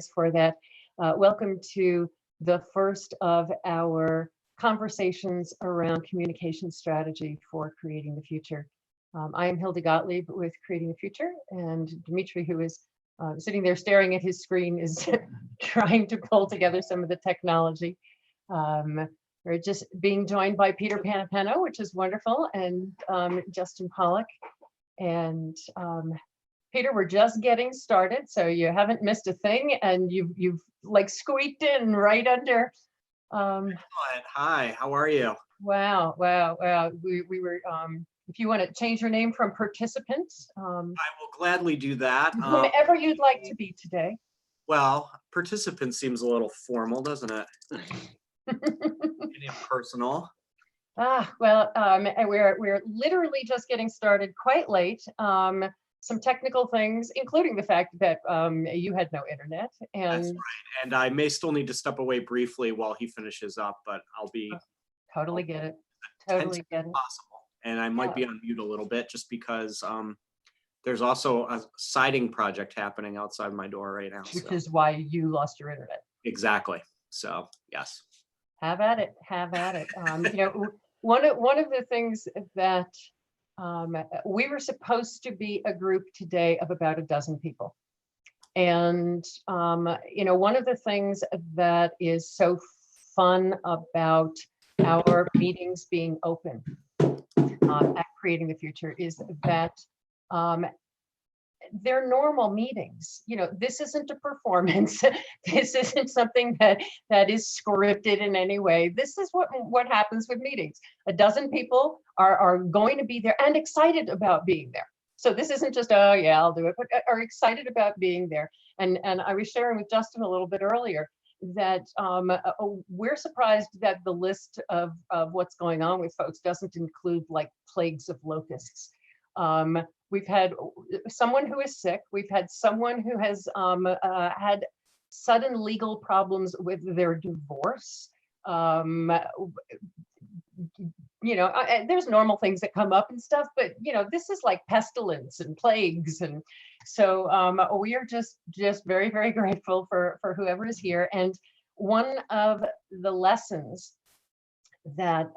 for that. Welcome to the first of our conversations around communication strategy for creating the future. I am Hilda Gottlieb with Creating the Future, and Dimitri, who is sitting there staring at his screen, is trying to pull together some of the technology. We're just being joined by Peter Panapeno, which is wonderful, and Justin Pollock. And Peter, we're just getting started, so you haven't missed a thing, and you've like squeaked in right under. Excellent. Hi, how are you? Wow. We were. If you want to change your name from participant, I will gladly do that. whomever you'd like to be today. Well, participant seems a little formal, doesn't it? Impersonal. Well, we're literally just getting started, quite late. Some technical things, including the fact that you had no internet. And that's right. And I may still need to step away briefly while he finishes up, but I'll be totally get it. Totally get it. Possible. And I might be on mute a little bit just because there's also a siding project happening outside my door right now. Which is why you lost your internet. Exactly. So yes. Have at it. Have at it. You know, one of the things that we were supposed to be a group today of about a dozen people. And, you know, one of the things that is so fun about our meetings being open at Creating the Future is that they're normal meetings. You know, this isn't a performance. This isn't something that is scripted in any way. This is what happens with meetings. A dozen people are going to be there and excited about being there. So this isn't just, oh yeah, I'll do it, but are excited about being there. And I was sharing with Justin a little bit earlier that we're surprised that the list of what's going on with folks doesn't include like plagues of locusts. We've had someone who is sick. We've had someone who has had sudden legal problems with their divorce. You know, there's normal things that come up and stuff, but you know, this is like pestilence and plagues, and so we are just very, very grateful for whoever is here. And one of the lessons that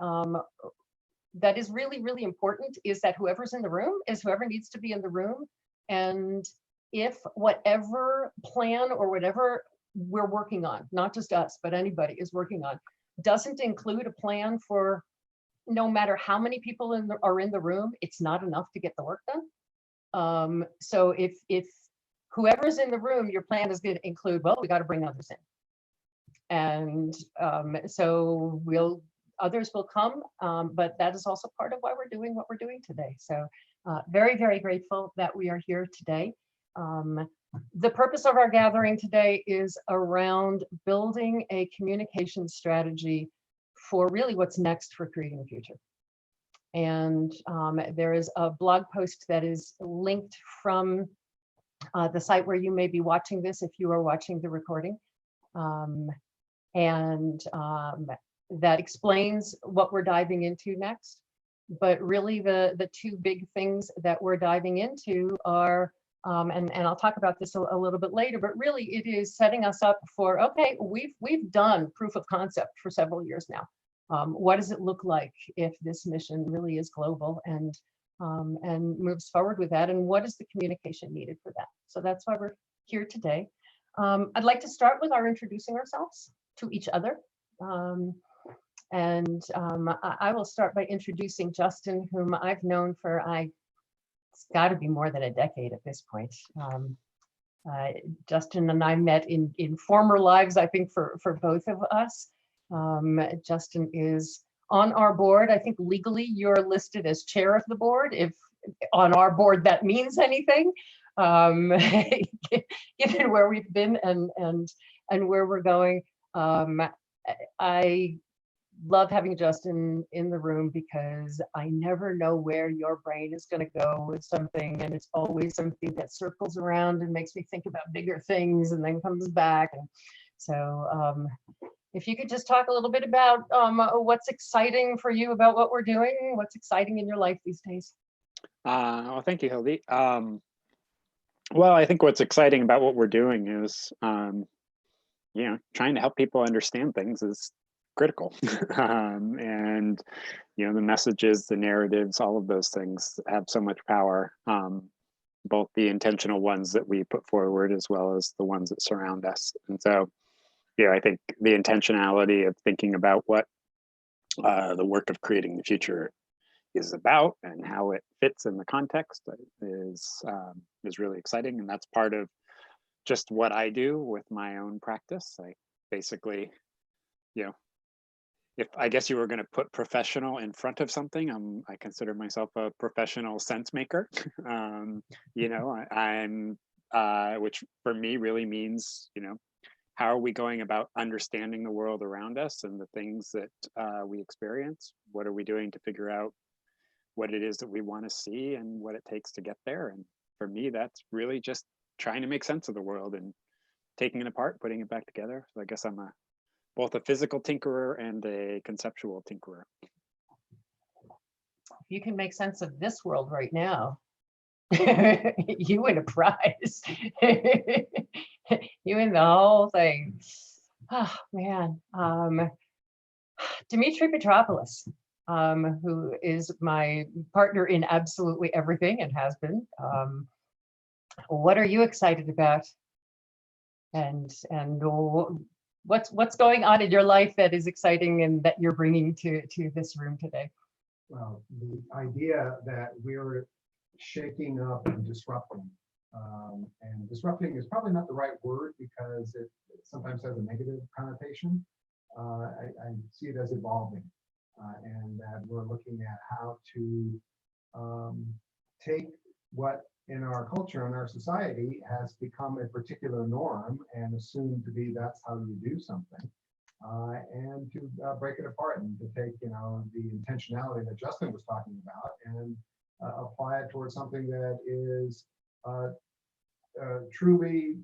that is really, really important is that whoever's in the room is whoever needs to be in the room. And if whatever plan or whatever we're working on, not just us, but anybody is working on, doesn't include a plan for no matter how many people are in the room, it's not enough to get the work done. So if whoever's in the room, your plan is going to include, well, we got to bring others in. And so others will come, but that is also part of why we're doing what we're doing today. So very, very grateful that we are here today. The purpose of our gathering today is around building a communication strategy for really what's next for Creating the Future. And there is a blog post that is linked from the site where you may be watching this if you are watching the recording. That explains what we're diving into next. But really the two big things that we're diving into are, and I'll talk about this a little bit later, but really it is setting us up for, okay, we've done proof of concept for several years now. What does it look like if this mission really is global and moves forward with that? And what is the communication needed for that? So that's why we're here today. I'd like to start with our introducing ourselves to each other. I will start by introducing Justin, whom I've known for, it's got to be more than a decade at this point. Justin and I met in former lives, I think, for both of us. Justin is on our board. I think legally you're listed as chair of the board, if on our board that means anything, given where we've been and where we're going. I love having Justin in the room because I never know where your brain is going to go with something, and it's always something that circles around and makes me think about bigger things and then comes back. And so if you could just talk a little bit about what's exciting for you about what we're doing, what's exciting in your life these days. Well, thank you, Hildy. Well, I think what's exciting about what we're doing is, trying to help people understand things is critical. And, the messages, the narratives, all of those things have so much power, both the intentional ones that we put forward as well as the ones that surround us. And so, I think the intentionality of thinking about what the work of creating the future is about and how it fits in the context is really exciting, and that's part of just what I do with my own practice. I basically, you know, if I guess you were going to put professional in front of something, I consider myself a professional sense maker. I'm which for me really means, how are we going about understanding the world around us and the things that we experience? What are we doing to figure out what it is that we want to see and what it takes to get there? And for me, that's really just trying to make sense of the world and taking it apart, putting it back together. So I guess I'm both a physical tinkerer and a conceptual tinkerer. You can make sense of this world right now. You win a prize. You win the whole thing. Oh man. Dimitri Petropoulos, who is my partner in absolutely everything and has been. What are you excited about? And what's going on in your life that is exciting and that you're bringing to this room today? Well, the idea that we're shaking up and disrupting is probably not the right word because it sometimes has a negative connotation. I see it as evolving, and that we're looking at how to take what in our culture and our society has become a particular norm and assumed to be that's how you do something, and to break it apart and to take the intentionality that Justin was talking about and apply it towards something that is truly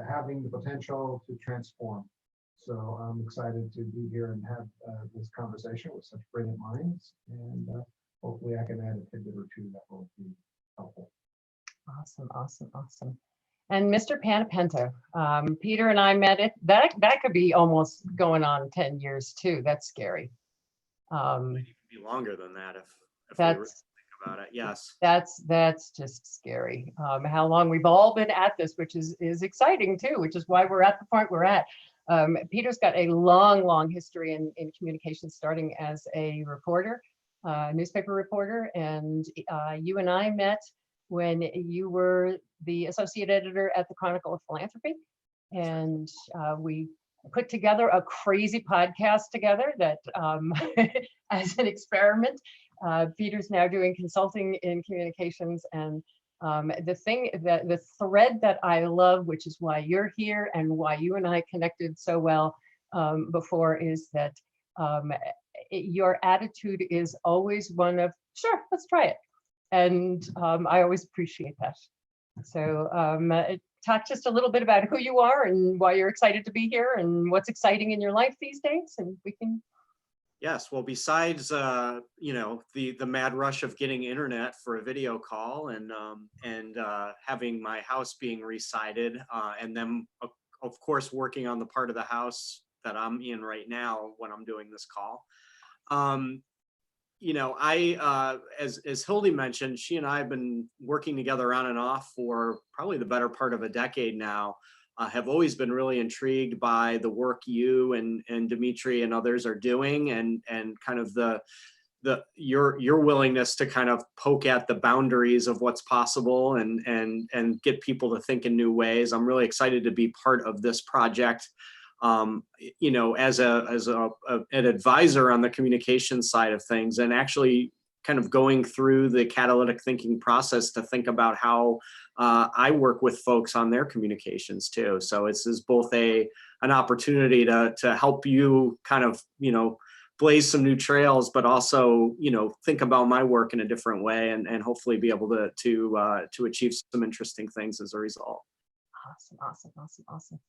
having the potential to transform. So I'm excited to be here and have this conversation with such brilliant minds, and hopefully I can add a tidbit or two that will be helpful. Awesome. And Mr. Panapento, Peter and I met it. That could be almost going on 10 years too. That's scary. It could be longer than that if we really think about it. Yes. That's just scary. How long we've all been at this, which is exciting too, which is why we're at the point we're at. Peter's got a long history in communication, starting as a reporter, newspaper reporter, and you and I met when you were the associate editor at the Chronicle of Philanthropy, and we put together a crazy podcast together that as an experiment. Peter's now doing consulting in communications, and the thread that I love, which is why you're here and why you and I connected so well before, is that your attitude is always one of, sure, let's try it. And I always appreciate that. So talk just a little bit about who you are and why you're excited to be here and what's exciting in your life these days, and we can. Yes, well, besides the mad rush of getting internet for a video call and having my house being resided, and then of course working on the part of the house that I'm in right now when I'm doing this call. I as Hildy mentioned, she and I have been working together on and off for probably the better part of a decade now. Have always been really intrigued by the work you and Dimitri and others are doing, and kind of your willingness to kind of poke at the boundaries of what's possible and get people to think in new ways. I'm really excited to be part of this project. As an advisor on the communication side of things, and actually kind of going through the catalytic thinking process to think about how I work with folks on their communications too. So it's both an opportunity to help you kind of, blaze some new trails, but also, think about my work in a different way and hopefully be able to achieve some interesting things as a result. Awesome.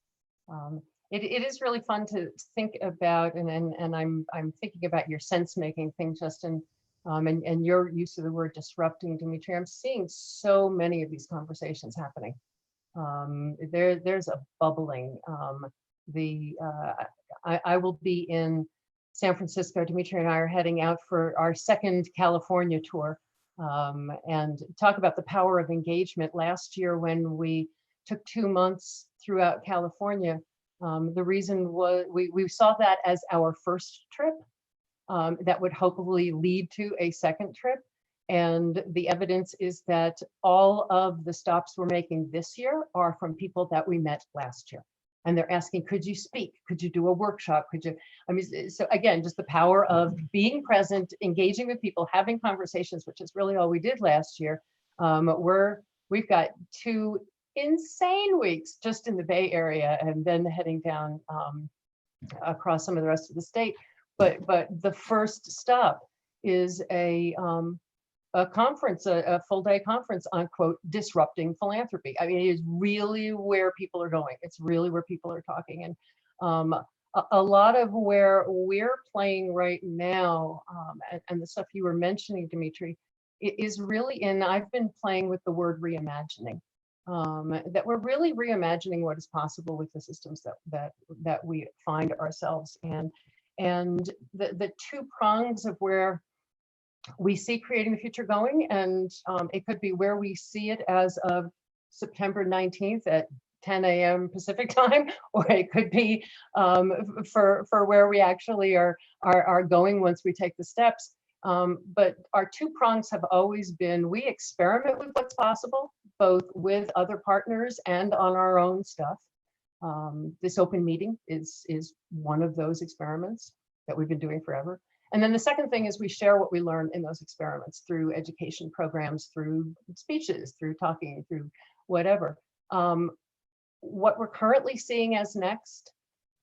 It is really fun to think about, and I'm thinking about your sense making thing, Justin. And your use of the word disrupting, Dimitri, I'm seeing so many of these conversations happening. There's a bubbling. I will be in San Francisco. Dimitri and I are heading out for our second California tour, and talk about the power of engagement. Last year, when we took 2 months throughout California, the reason was we saw that as our first trip. That would hopefully lead to a second trip. And the evidence is that all of the stops we're making this year are from people that we met last year. And they're asking, could you speak? Could you do a workshop? Could you, I mean, so again, just the power of being present, engaging with people, having conversations, which is really all we did last year. We've got 2 insane weeks just in the Bay Area, and then heading down across some of the rest of the state. But the first stop is a conference, a full day conference on, quote, disrupting philanthropy. I mean, it is really where people are going. It's really where people are talking. And a lot of where we're playing right now, and the stuff you were mentioning, Dimitri, is really in, I've been playing with the word reimagining. That we're really reimagining what is possible with the systems that we find ourselves in. And the 2 prongs of where we see creating the future going, and it could be where we see it as of September 19th at 10 a.m. Pacific time, or it could be for where we actually are going once we take the steps. But our 2 prongs have always been, we experiment with what's possible, both with other partners and on our own stuff. This open meeting is one of those experiments that we've been doing forever. And then the second thing is we share what we learn in those experiments through education programs, through speeches, through talking, through whatever. What we're currently seeing as next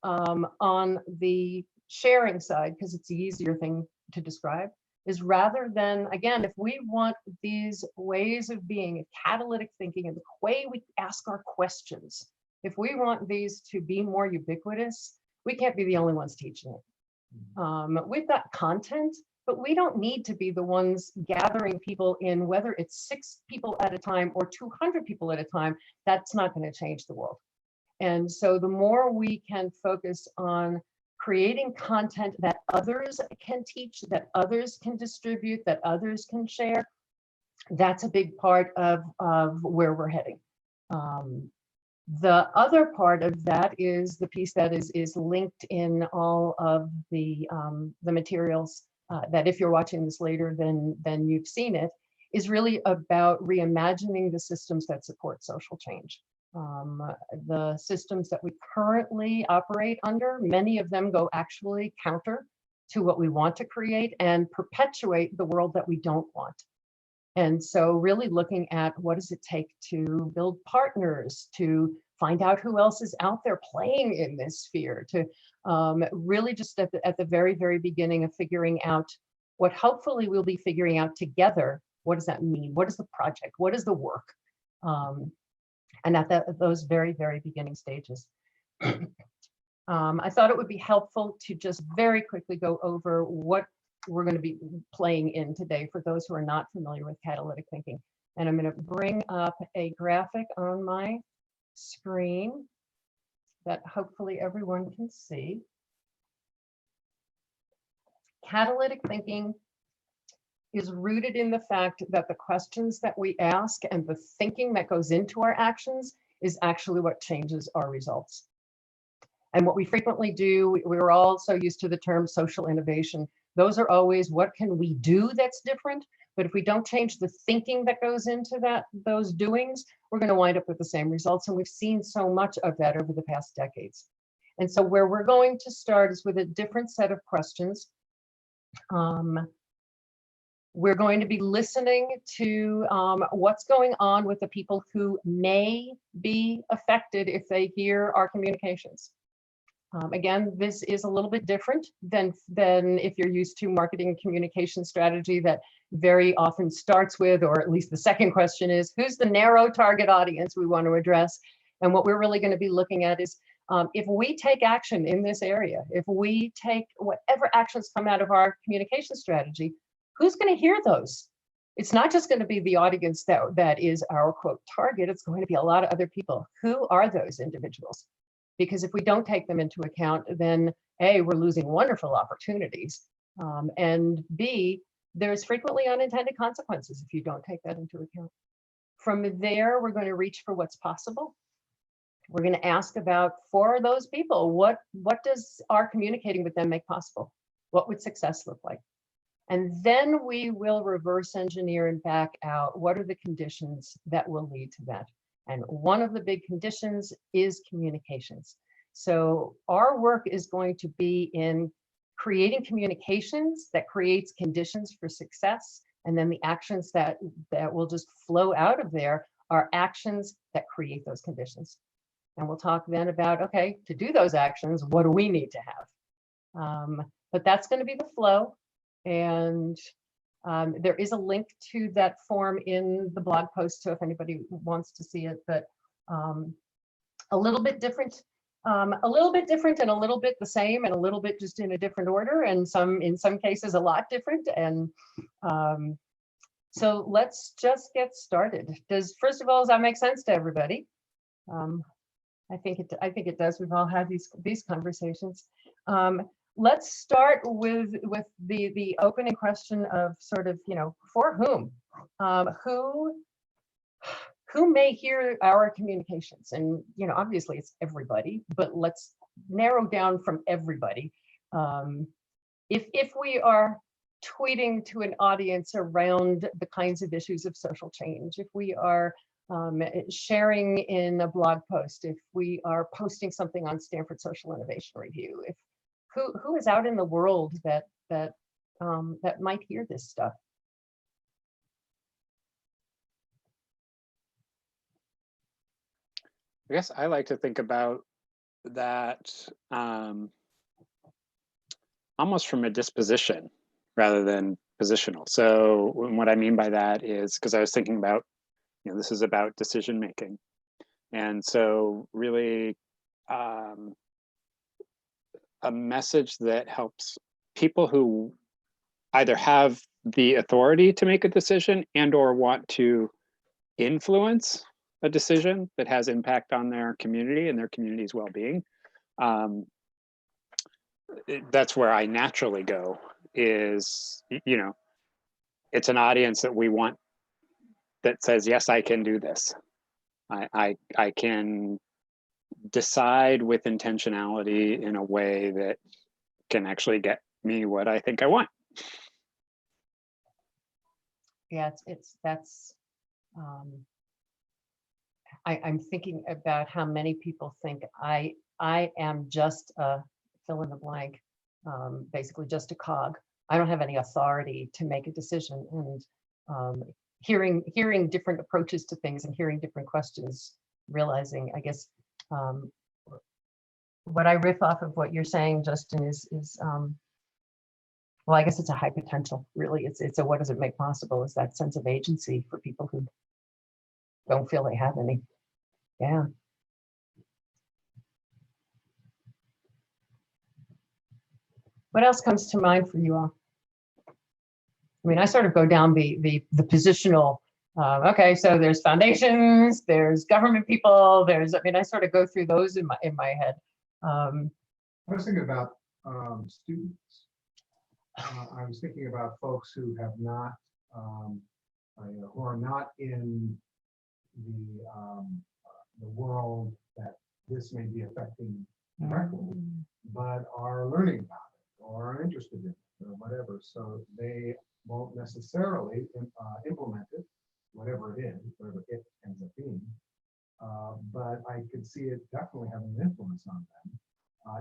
on the sharing side, because it's the easier thing to describe, is rather than, again, if we want these ways of being, catalytic thinking, and the way we ask our questions, if we want these to be more ubiquitous, we can't be the only ones teaching it. We've got content, but we don't need to be the ones gathering people in, whether it's 6 people at a time or 200 people at a time. That's not going to change the world. And so the more we can focus on creating content that others can teach, that others can distribute, that others can share, that's a big part of where we're heading. The other part of that is the piece that is linked in all of the materials that, if you're watching this later, then you've seen it, is really about reimagining the systems that support social change. The systems that we currently operate under, many of them go actually counter to what we want to create and perpetuate the world that we don't want. And so really looking at what does it take to build partners, to find out who else is out there playing in this sphere, to really just at the very, very beginning of figuring out what hopefully we'll be figuring out together. What does that mean? What is the project? What is the work? And at those very, very beginning stages. I thought it would be helpful to just very quickly go over what we're going to be playing in today for those who are not familiar with catalytic thinking. And I'm going to bring up a graphic on my screen that hopefully everyone can see. Catalytic thinking is rooted in the fact that the questions that we ask and the thinking that goes into our actions is actually what changes our results. And what we frequently do, we're all so used to the term social innovation. Those are always, what can we do that's different? But if we don't change the thinking that goes into those doings, we're going to wind up with the same results. And we've seen so much of that over the past decades. And so where we're going to start is with a different set of questions. We're going to be listening to what's going on with the people who may be affected if they hear our communications. Again, this is a little bit different than if you're used to marketing and communication strategy that very often starts with, or at least the second question is, who's the narrow target audience we want to address? And what we're really going to be looking at is, if we take action in this area, if we take whatever actions come out of our communication strategy, who's going to hear those? It's not just going to be the audience that is our quote target. It's going to be a lot of other people. Who are those individuals? Because if we don't take them into account, then A, we're losing wonderful opportunities. And B, there's frequently unintended consequences if you don't take that into account. From there, we're going to reach for what's possible. We're going to ask about, for those people, what does our communicating with them make possible? What would success look like? And then we will reverse engineer and back out what are the conditions that will lead to that. And one of the big conditions is communications. So our work is going to be in creating communications that creates conditions for success. And then the actions that will just flow out of there are actions that create those conditions. And we'll talk then about, okay, to do those actions, what do we need to have? But that's going to be the flow. And there is a link to that form in the blog post, so if anybody wants to see it, but a little bit different and a little bit the same, and a little bit just in a different order, and in some cases a lot different. And so let's just get started. First of all, does that make sense to everybody? I think it does. We've all had these conversations. Let's start with the opening question of sort of, for whom? Who may hear our communications? And, obviously it's everybody, but let's narrow down from everybody. If we are tweeting to an audience around the kinds of issues of social change, if we are sharing in a blog post, if we are posting something on Stanford Social Innovation Review, who is out in the world that might hear this stuff? I guess I like to think about that almost from a disposition rather than positional. So what I mean by that is, because I was thinking about, this is about decision making. And so really a message that helps people who either have the authority to make a decision and or want to influence a decision that has impact on their community and their community's well-being. That's where I naturally go, is, it's an audience that we want that says, yes, I can do this. I can decide with intentionality in a way that can actually get me what I think I want. Yeah, I'm thinking about how many people think I am just a fill in the blank, basically just a cog. I don't have any authority to make a decision. And hearing different approaches to things and hearing different questions, realizing, I guess, what I riff off of what you're saying, Justin, is well, I guess it's a high potential, really. It's a what does it make possible, is that sense of agency for people who don't feel they have any. Yeah. What else comes to mind for you all? I mean, I sort of go down the positional. Okay, so there's foundations, there's government people, I sort of go through those in my head. I was thinking about students. I was thinking about folks who have not, who are not in the world that this may be affecting directly, but are learning about it or are interested in it or whatever. So they won't necessarily implement it, whatever it ends up being. But I could see it definitely having an influence on them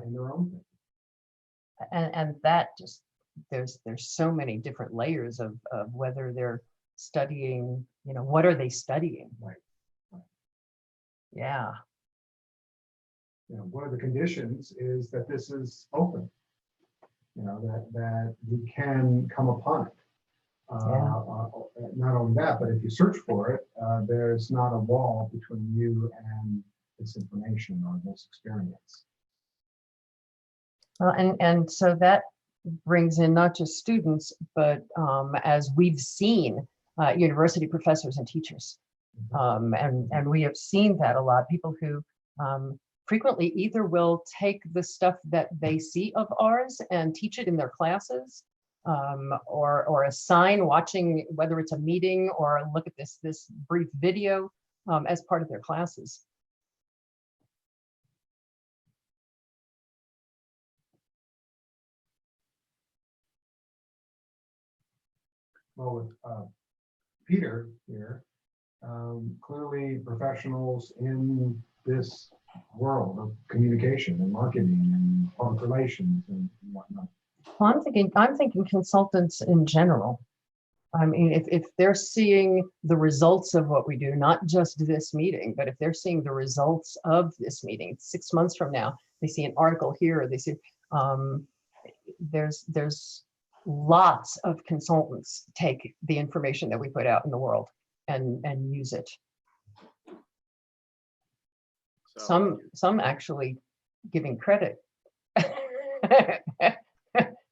in their own thinking. And that just, there's so many different layers of whether they're studying, what are they studying? Right. Yeah. One of the conditions is that this is open, that you can come upon it. Not only that, but if you search for it, there's not a wall between you and this information or this experience. Well, and so that brings in not just students, but as we've seen, university professors and teachers. And we have seen that a lot. People who frequently either will take the stuff that they see of ours and teach it in their classes, or assign watching, whether it's a meeting or look at this brief video as part of their classes. Well, with Peter here, clearly professionals in this world of communication and marketing and public relations and whatnot. Well, I'm thinking consultants in general. I mean, if they're seeing the results of what we do, not just this meeting, but if they're seeing the results of this meeting 6 months from now, they see an article here, they see there's lots of consultants take the information that we put out in the world and use it. So, Some actually giving credit.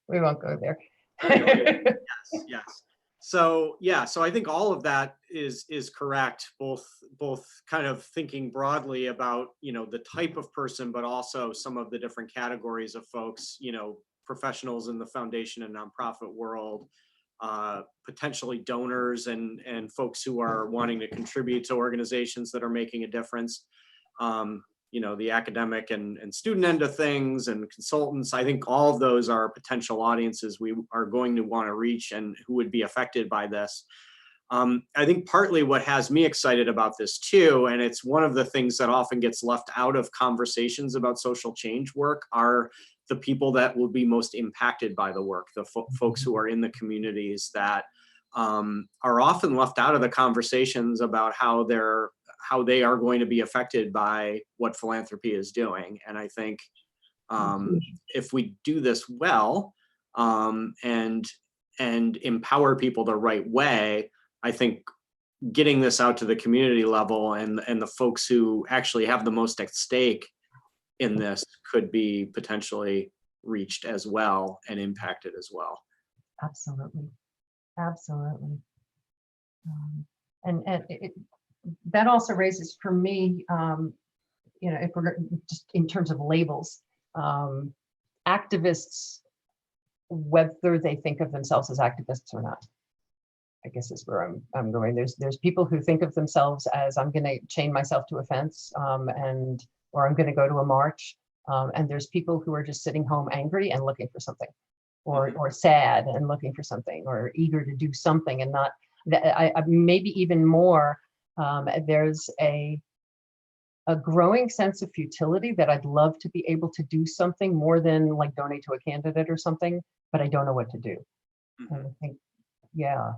We won't go there. yes. So yeah, so I think all of that is correct. Both kind of thinking broadly about, you know, the type of person, but also some of the different categories of folks, you know, professionals in the foundation and nonprofit world, potentially donors and folks who are wanting to contribute to organizations that are making a difference. You know, the academic and student end of things and consultants. I think all of those are potential audiences we are going to want to reach and who would be affected by this. I think partly what has me excited about this too, and it's one of the things that often gets left out of conversations about social change work, are the people that will be most impacted by the work, the folks who are in the communities that are often left out of the conversations about how they are going to be affected by what philanthropy is doing. And I think if we do this well and empower people the right way, I think getting this out to the community level and the folks who actually have the most at stake in this could be potentially reached as well and impacted as well. Absolutely. And that also raises for me, you know, if we're just in terms of labels, activists, whether they think of themselves as activists or not, I guess is where I'm going. There's people who think of themselves as, I'm going to chain myself to a fence, or I'm going to go to a march, and there's people who are just sitting home angry and looking for something, or sad and looking for something, or eager to do something and not. Maybe even more. There's a growing sense of futility that I'd love to be able to do something more than like donate to a candidate or something, but I don't know what to do. And I think, yeah.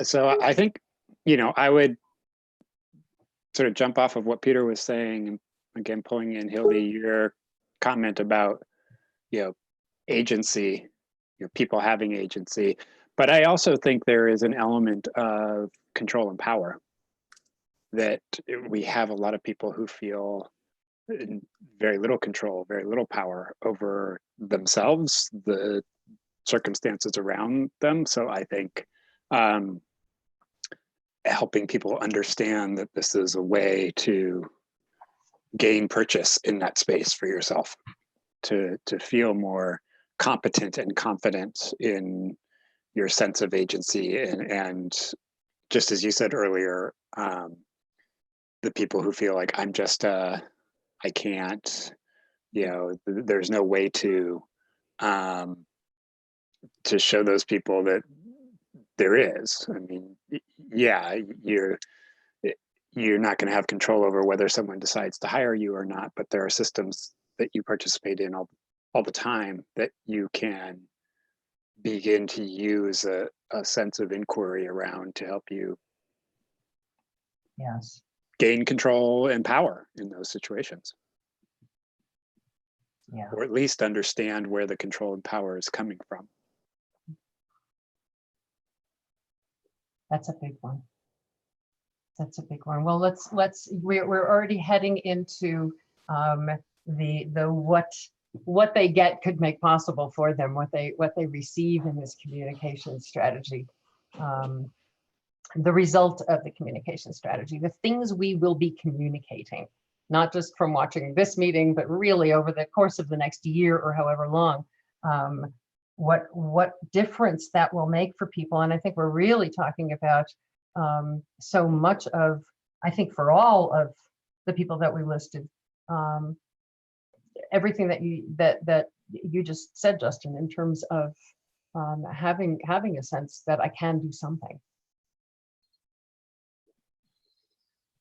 So I think, you know, I would sort of jump off of what Peter was saying, and again, pulling in Hildy, your comment about, you know, agency, you know, people having agency. But I also think there is an element of control and power, that we have a lot of people who feel very little control, very little power over themselves, the circumstances around them. So I think helping people understand that this is a way to gain purchase in that space for yourself, to feel more competent and confident in your sense of agency, and just as you said earlier, the people who feel like I'm just I can't, you know, there's no way to show those people that there is. I mean, yeah, you're not going to have control over whether someone decides to hire you or not, but there are systems that you participate in all the time that you can begin to use a sense of inquiry around to help you gain control and power in those situations. Yeah. Or at least understand where the control and power is coming from. That's a big one. That's a big one. Well, we're already heading into the what they get could make possible for them, what they receive in this communication strategy, the result of the communication strategy, the things we will be communicating, not just from watching this meeting, but really over the course of the next year or however long, what difference that will make for people. And I think we're really talking about so much of, I think for all of the people that we listed, everything that you just said, Justin, in terms of having a sense that I can do something.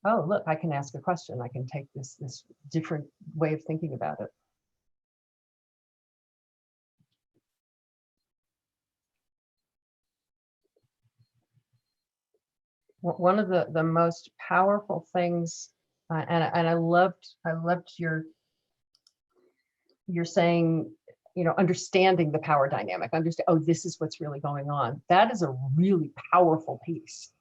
Oh, look, I can ask a question. I can take this different way of thinking about it. One of the most powerful things, and I loved your saying, understanding the power dynamic, oh, this is what's really going on. That is a really powerful piece.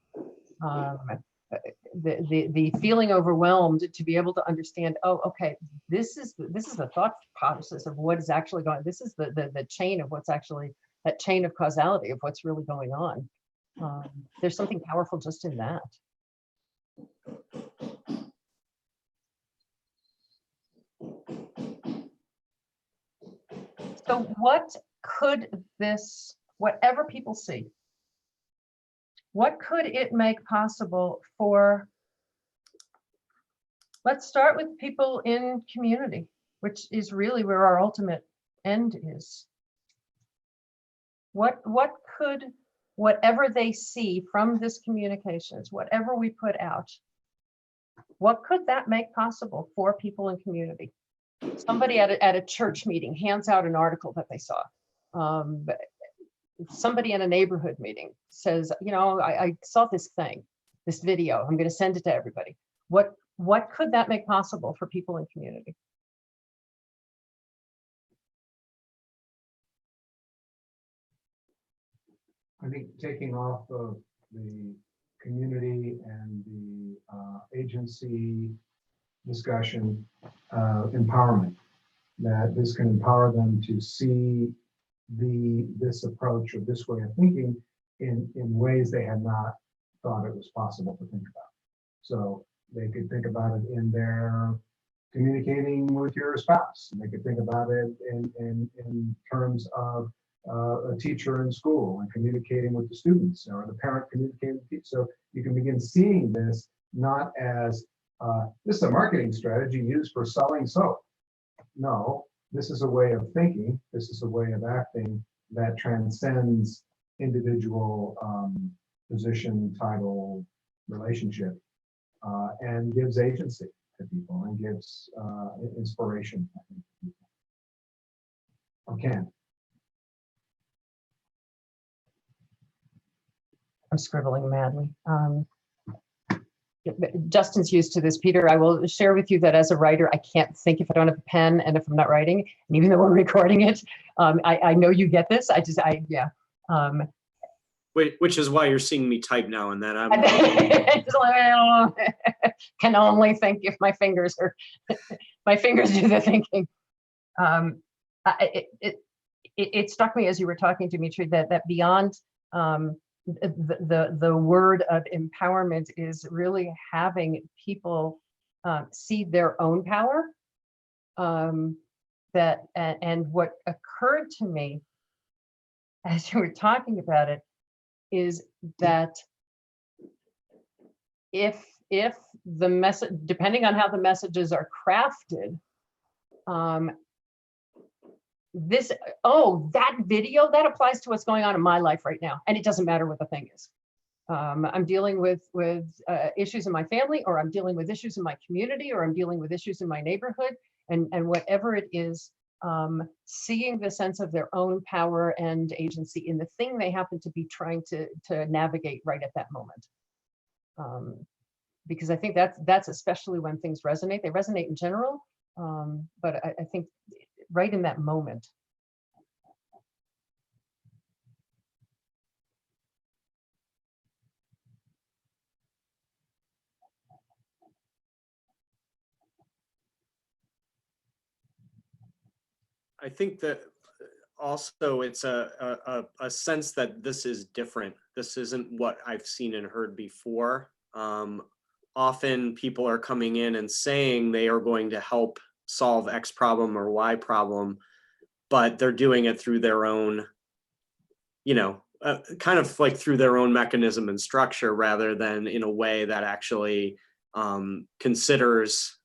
The feeling overwhelmed, to be able to understand, oh, okay, this is the thought process of what is actually going on. This is the chain of what's actually, that chain of causality of what's really going on. There's something powerful just in that. So what could this, whatever people see, what could it make possible for, let's start with people in community, which is really where our ultimate end is. What could, whatever they see from this communications, whatever we put out, what could that make possible for people in community? Somebody at a church meeting hands out an article that they saw. Somebody in a neighborhood meeting says, I saw this thing, this video, I'm going to send it to everybody. What could that make possible for people in community? I think taking off of the community and the agency discussion, empowerment, that this can empower them to see this approach or this way of thinking in ways they had not thought it was possible to think about. So they could think about it in their communicating with your spouse, and they could think about it in terms of a teacher in school and communicating with the students, or the parent communicating with the teacher. So you can begin seeing this not as this is a marketing strategy used for selling soap. No, this is a way of thinking. This is a way of acting that transcends individual position, title, relationship, and gives agency to people and gives inspiration, I think, to people. Or can. I'm scribbling madly. Justin's used to this, Peter. I will share with you that as a writer, I can't think if I don't have a pen and if I'm not writing. And even though we're recording it, I know you get this. Yeah. Which is why you're seeing me type now and then. Can only think if my fingers do the thinking. It struck me as you were talking, Dimitri, that beyond the word of empowerment is really having people see their own power. And what occurred to me as you were talking about it is that if the message, depending on how the messages are crafted, that video, that applies to what's going on in my life right now, and it doesn't matter what the thing is. I'm dealing with issues in my family, or I'm dealing with issues in my community, or I'm dealing with issues in my neighborhood, and whatever it is, seeing the sense of their own power and agency in the thing they happen to be trying to navigate right at that moment. Because I think that's especially when things resonate. They resonate in general, but I think right in that moment. I think that also it's a sense that this is different. This isn't what I've seen and heard before. Often people are coming in and saying they are going to help solve X problem or Y problem, but they're doing it through their own, kind of like through their own mechanism and structure, rather than in a way that actually considers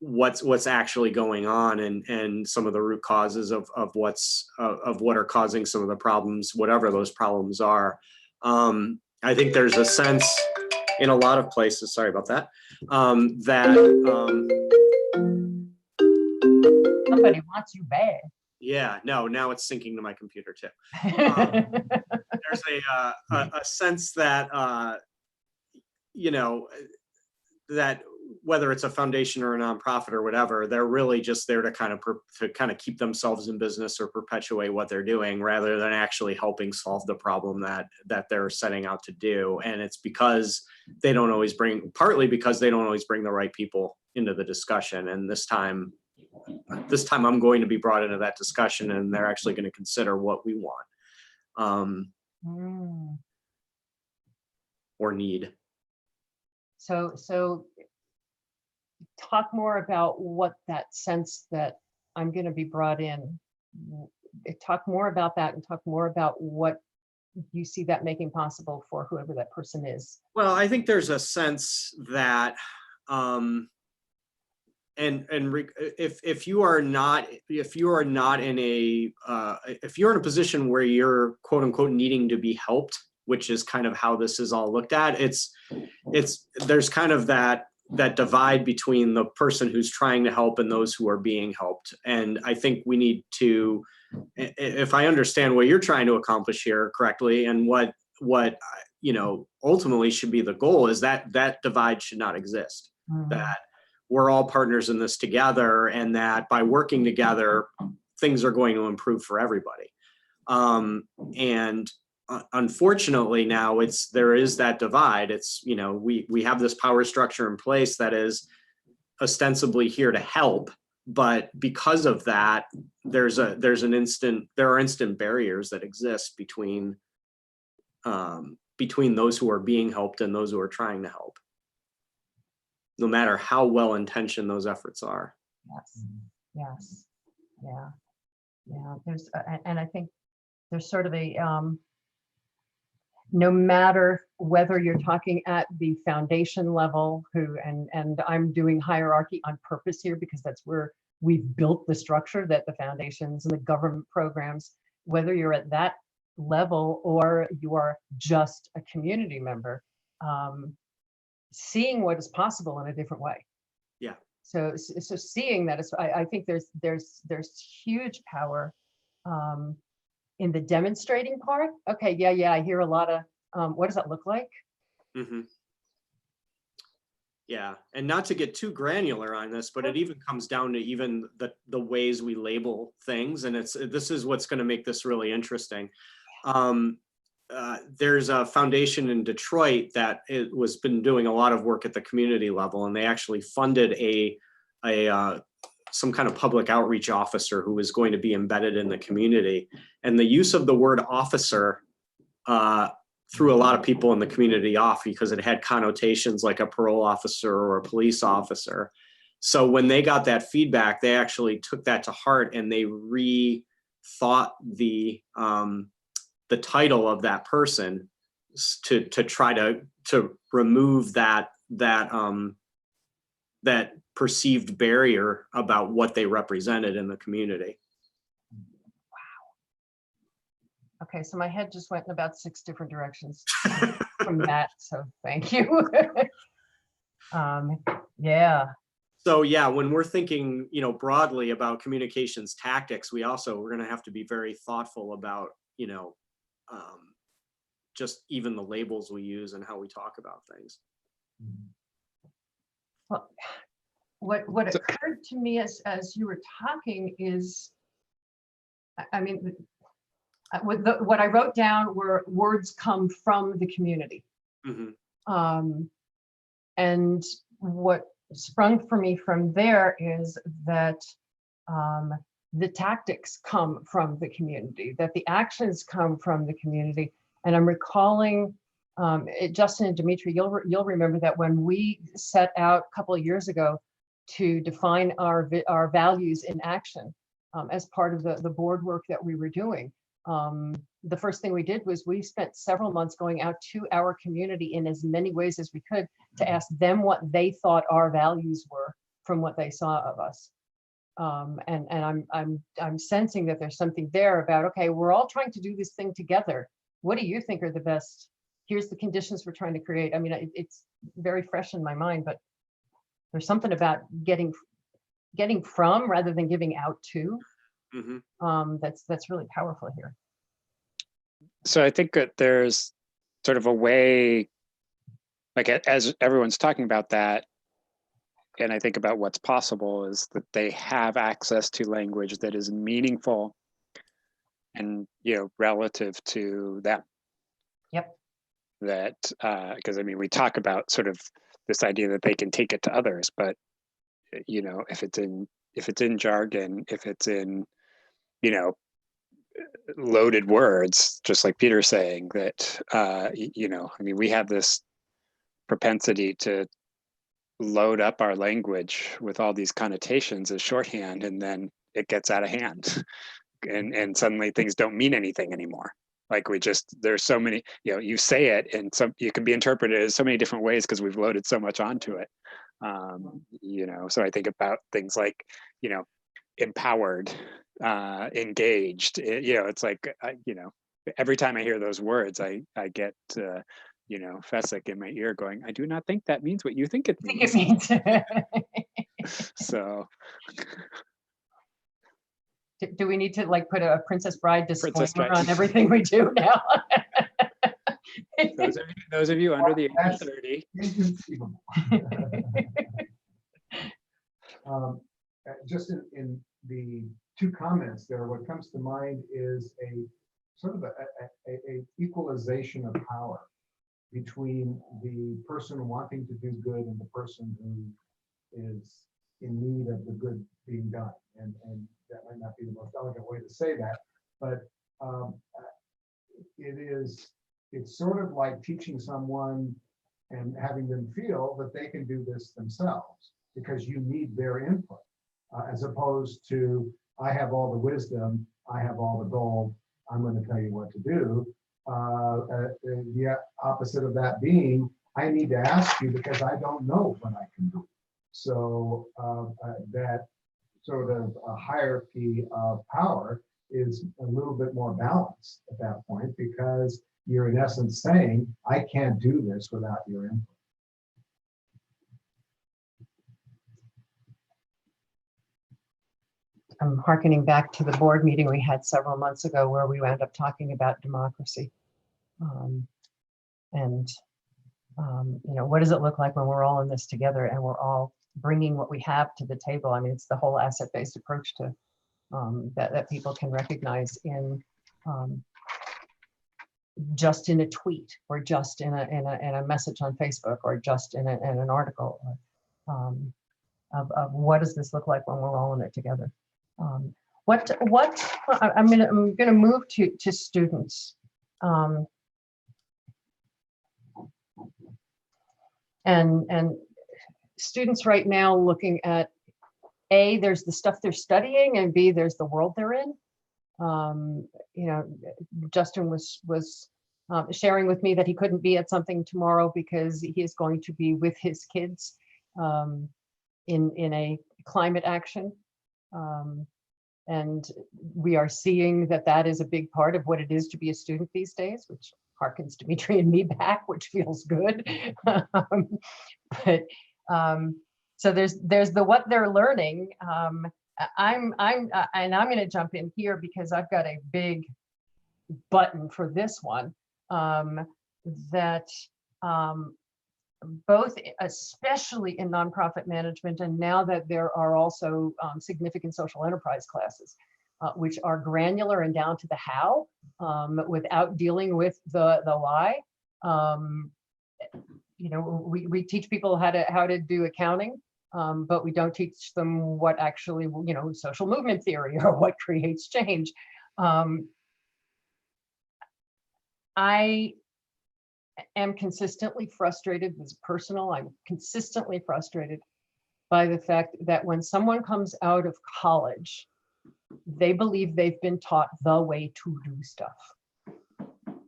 what's actually going on, and some of the root causes of what are causing some of the problems, whatever those problems are. I think there's a sense in a lot of places, sorry about that, Somebody wants you bad. yeah, no, now it's syncing to my computer too. There's a sense that, that whether it's a foundation or a nonprofit or whatever, they're really just there to kind of keep themselves in business or perpetuate what they're doing, rather than actually helping solve the problem that they're setting out to do. And it's because they don't always partly because they don't always bring the right people into the discussion. And this time I'm going to be brought into that discussion, and they're actually going to consider what we want or need. So talk more about what that sense that I'm going to be brought in. Talk more about that, and talk more about what you see that making possible for whoever that person is. Well, I think there's a sense that, if you are in a position where you're quote unquote needing to be helped, which is kind of how this is all looked at, there's kind of that divide between the person who's trying to help and those who are being helped. And I think we need to, if I understand what you're trying to accomplish here correctly, and what ultimately should be the goal, is that divide should not exist. That we're all partners in this together, and that by working together, things are going to improve for everybody. And unfortunately now there is that divide. It's, we have this power structure in place that is ostensibly here to help, but because of that, there are instant barriers that exist between those who are being helped and those who are trying to help, no matter how well intentioned those efforts are. Yes. Yeah. There's, and I think there's sort of a, no matter whether you're talking at the foundation level, and I'm doing hierarchy on purpose here, because that's where we've built the structure, that the foundations and the government programs, whether you're at that level or you are just a community member, seeing what is possible in a different way. Yeah. So seeing that, I think there's huge power in the demonstrating part. Okay, yeah, I hear a lot of, what does that look like? Mm-hmm. Yeah, and not to get too granular on this, but it even comes down to even the ways we label things, and this is what's going to make this really interesting. There's a foundation in Detroit that been doing a lot of work at the community level, and they actually funded some kind of public outreach officer who is going to be embedded in the community. And the use of the word officer threw a lot of people in the community off, because it had connotations like a parole officer or a police officer. So when they got that feedback, they actually took that to heart, and they rethought the title of that person to try to remove that perceived barrier about what they represented in the community. Okay, so my head just went in about 6 different directions from that, so thank you. Yeah. So yeah, when we're thinking, broadly about communications tactics, we're going to have to be very thoughtful about, just even the labels we use and how we talk about things. Well, what occurred to me as you were talking is, I mean, what I wrote down were words come from the community. Mm-hmm. And what sprung for me from there is that the tactics come from the community, that the actions come from the community. And I'm recalling, Justin and Dimitri, you'll remember that when we set out a couple of years ago to define our values in action as part of the board work that we were doing, the first thing we did was we spent several months going out to our community in as many ways as we could to ask them what they thought our values were from what they saw of us. And I'm sensing that there's something there about, okay, we're all trying to do this thing together. What do you think are the best? Here's the conditions we're trying to create. I mean, it's very fresh in my mind, but there's something about getting from rather than giving out to. Mm-hmm. That's really powerful here. So I think that there's sort of a way, like as everyone's talking about that, and I think about what's possible, is that they have access to language that is meaningful and, relative to them. Yep. That, because I mean, we talk about sort of this idea that they can take it to others, but if it's in jargon, if it's in, loaded words, just like Peter's saying, that, I mean, we have this propensity to load up our language with all these connotations as shorthand, and then it gets out of hand, and suddenly things don't mean anything anymore. Like there's so many, you say it and it can be interpreted as so many different ways because we've loaded so much onto it. So I think about things like, empowered, engaged. It's like, every time I hear those words, I get, Fessick in my ear going, I do not think that means what you think it means. So. Do we need to put a Princess Bride disclaimer on everything we do now? those of you under the age of 30. Just in the two comments there, what comes to mind is a sort of a equalization of power between the person wanting to do good and the person who is in need of the good being done. And that might not be the most elegant way to say that, but it's sort of like teaching someone and having them feel that they can do this themselves because you need their input, as opposed to, I have all the wisdom, I have all the gold, I'm going to tell you what to do. The opposite of that being, I need to ask you because I don't know what I can do. So that sort of a hierarchy of power is a little bit more balanced at that point, because you're in essence saying, I can't do this without your input. I'm hearkening back to the board meeting we had several months ago where we wound up talking about democracy. What does it look like when we're all in this together and we're all bringing what we have to the table? I mean, it's the whole asset-based approach to that people can recognize in just in a tweet, or just in a message on Facebook, or just in an article, of what does this look like when we're all in it together. I'm gonna move to students. And students right now looking at, A, there's the stuff they're studying, and B, there's the world they're in. Justin was sharing with me that he couldn't be at something tomorrow because he is going to be with his kids in a climate action. And we are seeing that is a big part of what it is to be a student these days, which harkens Dimitri and me back, which feels good. So there's the what they're learning. I'm going to jump in here because I've got a big button for this one, that both, especially in nonprofit management, and now that there are also significant social enterprise classes, which are granular and down to the how, without dealing with the why. We teach people how to do accounting, but we don't teach them what actually, you know, social movement theory or what creates change. I am consistently frustrated, this is personal, I'm consistently frustrated by the fact that when someone comes out of college, they believe they've been taught the way to do stuff.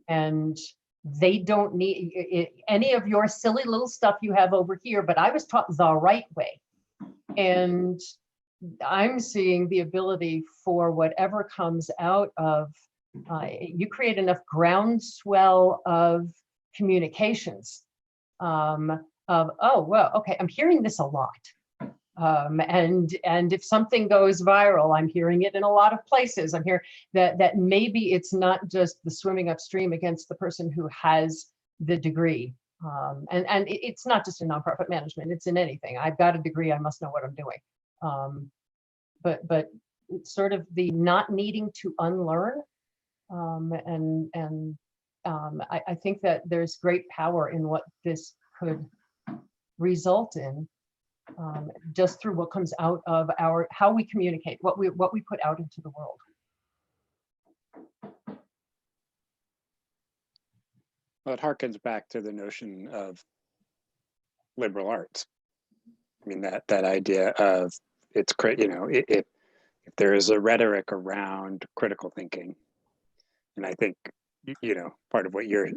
And they don't need any of your silly little stuff you have over here, but I was taught the right way. And I'm seeing the ability for whatever comes out of, you create enough groundswell of communications of, oh, well, okay, I'm hearing this a lot. And if something goes viral, I'm hearing it in a lot of places. I'm hearing that maybe it's not just the swimming upstream against the person who has the degree. And it's not just in nonprofit management, it's in anything. I've got a degree, I must know what I'm doing. But it's sort of the not needing to unlearn. I think that there's great power in what this could result in, just through what comes out of how we communicate, what we put out into the world. Well, it harkens back to the notion of liberal arts. I mean, that idea of it's, you know, if there is a rhetoric around critical thinking, and I think, you know, part of what you're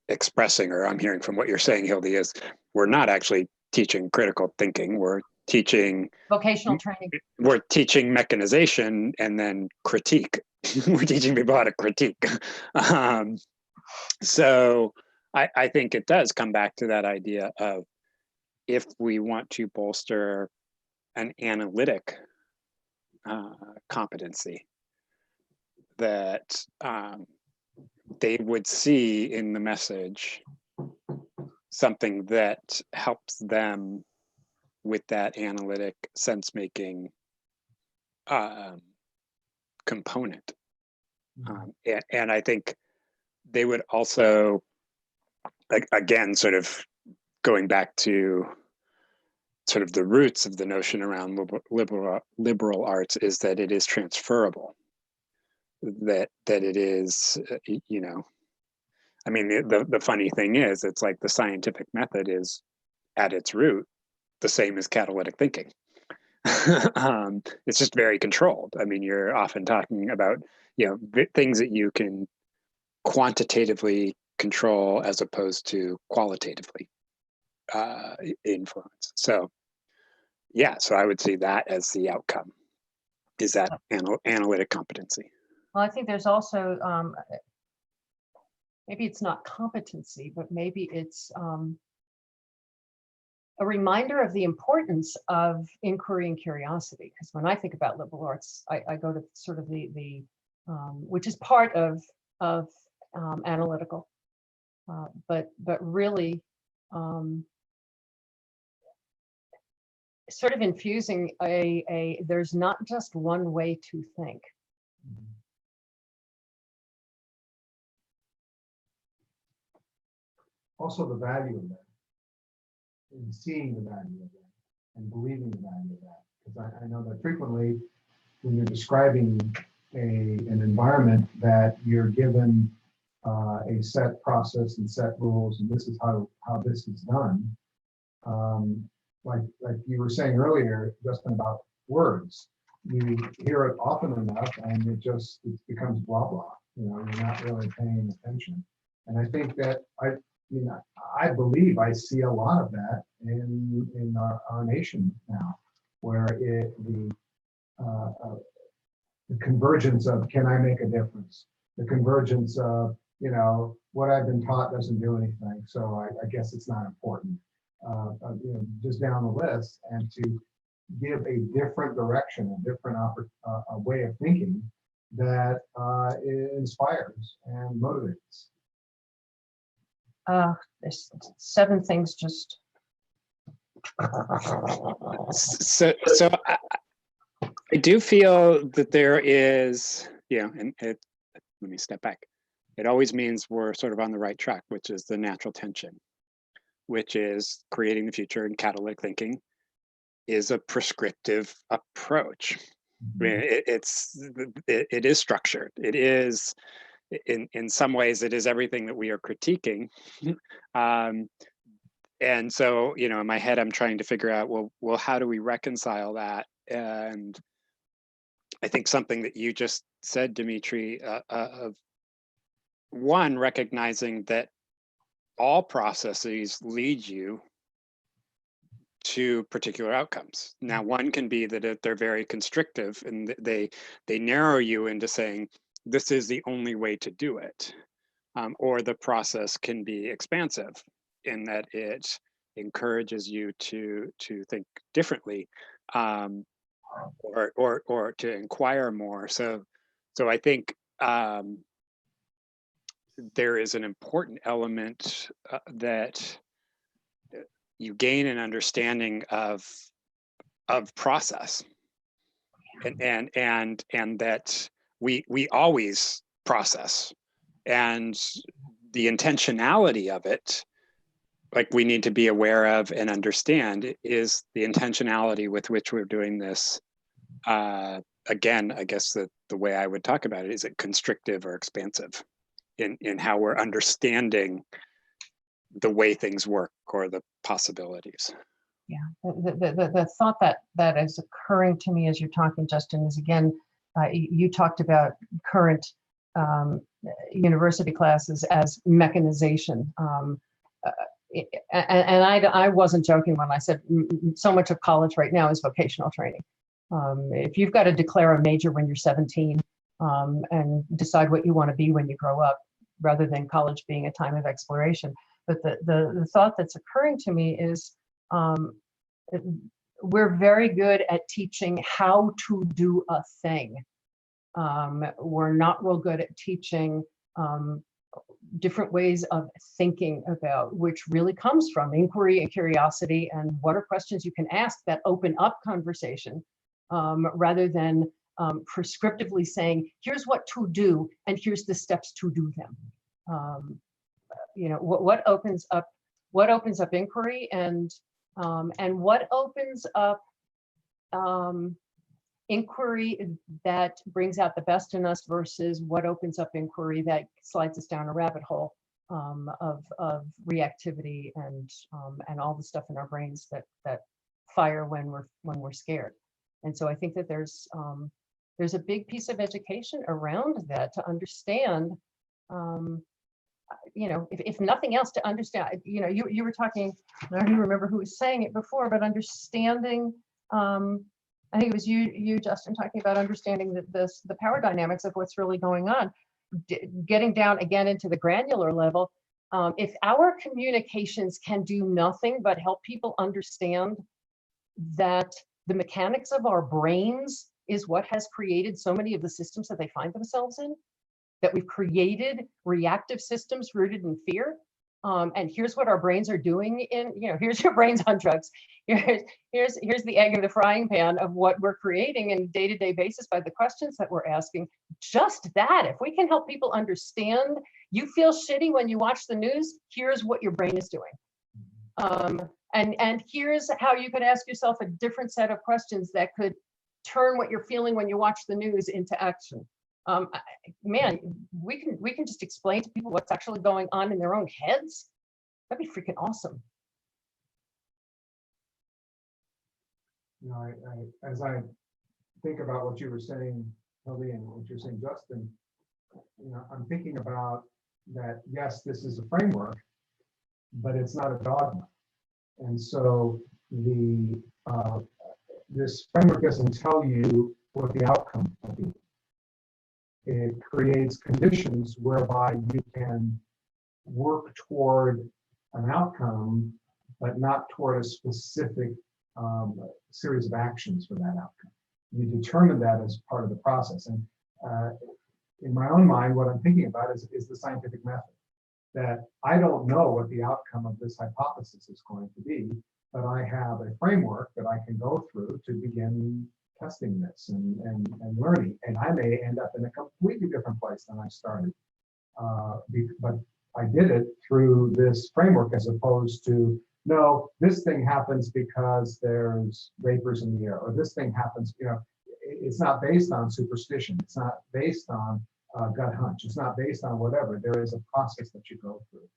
expressing, or I'm hearing from what you're saying, Hildy, is we're not actually teaching critical thinking. We're teaching Vocational training. We're teaching mechanization and then critique. We're teaching people how to critique. So I think it does come back to that idea of, if we want to bolster an analytic competency, that they would see in the message something that helps them with that analytic sense-making component. And I think they would also, again, sort of going back to sort of the roots of the notion around liberal arts, is that it is transferable, that it is, you know, I mean, the funny thing is, it's like the scientific method is at its root the same as catalytic thinking. It's just very controlled. I mean, you're often talking about, you know, things that you can quantitatively control as opposed to qualitatively influence. So yeah, so I would see that as the outcome, is that analytic competency. Well, I think there's also, maybe it's not competency, but maybe it's a reminder of the importance of inquiry and curiosity. Because when I think about liberal arts, I go to sort of the which is part of analytical, but really sort of infusing there's not just one way to think. Also the value of that, and seeing the value of that, and believing the value of that. Because I know that frequently when you're describing an environment that you're given a set process and set rules, and this is how this is done. Like you were saying earlier, Justin, about words. You hear it often enough, and it becomes blah blah. You know, you're not really paying attention. And I think that I believe I see a lot of that in our nation now, where the convergence of, can I make a difference? The convergence of, you know, what I've been taught doesn't do anything, so I guess it's not important. You know, just down the list, and to give a different direction, a different a way of thinking that inspires and motivates. There's 7 things just. So I do feel that there is, you know, and let me step back. It always means we're sort of on the right track, which is the natural tension, which is creating the future and catalytic thinking, is a prescriptive approach. I mean, it is structured. It is, in some ways, it is everything that we are critiquing. And so, you know, in my head, I'm trying to figure out, well, how do we reconcile that? And I think something that you just said, Dimitri, of one, recognizing that all processes lead you to particular outcomes. Now, one can be that they're very constrictive and they narrow you into saying, this is the only way to do it. Or the process can be expansive in that it encourages you to think differently, or to inquire more. So I think there is an important element that you gain an understanding of process, and that we always process, and the intentionality of it, like, we need to be aware of and understand, is the intentionality with which we're doing this. Again, I guess the way I would talk about it, is it constrictive or expansive in how we're understanding the way things work or the possibilities. Yeah, the thought that is occurring to me as you're talking, Justin, is, again, you talked about current university classes as mechanization. And I wasn't joking when I said so much of college right now is vocational training. If you've got to declare a major when you're 17 and decide what you want to be when you grow up, rather than college being a time of exploration. But the thought that's occurring to me is we're very good at teaching how to do a thing. We're not real good at teaching different ways of thinking about, which really comes from inquiry and curiosity, and what are questions you can ask that open up conversation, rather than prescriptively saying, here's what to do and here's the steps to do them. You know, what opens up inquiry, and what opens up inquiry that brings out the best in us, versus what opens up inquiry that slides us down a rabbit hole of reactivity and all the stuff in our brains that fire when we're scared. And so I think that there's a big piece of education around that, to understand, you know, if nothing else, to understand, you know, you were talking, I don't even remember who was saying it before, but understanding, I think it was you, Justin, talking about understanding the power dynamics of what's really going on, getting down again into the granular level. If our communications can do nothing but help people understand that the mechanics of our brains is what has created so many of the systems that they find themselves in, that we've created reactive systems rooted in fear. And here's what our brains are doing in, you know, here's your brains on drugs. Here's the egg in the frying pan of what we're creating in a day-to-day basis by the questions that we're asking. Just that, if we can help people understand, you feel shitty when you watch the news, here's what your brain is doing. And here's how you could ask yourself a different set of questions that could turn what you're feeling when you watch the news into action. Man, we can just explain to people what's actually going on in their own heads. That'd be freaking awesome. You know, as I think about what you were saying, Hildy, and what you're saying, Justin, you know, I'm thinking about that. Yes, this is a framework, but it's not a dogma. And so this framework doesn't tell you what the outcome will be. It creates conditions whereby you can work toward an outcome, but not toward a specific series of actions for that outcome. You determine that as part of the process. And in my own mind, what I'm thinking about is the scientific method. That I don't know what the outcome of this hypothesis is going to be, but I have a framework that I can go through to begin testing this and learning. And I may end up in a completely different place than I started. But I did it through this framework, as opposed to no, this thing happens because there's vapors in the air, or this thing happens, you know, it's not based on superstition. It's not based on gut hunch. It's not based on whatever. There is a process that you go through.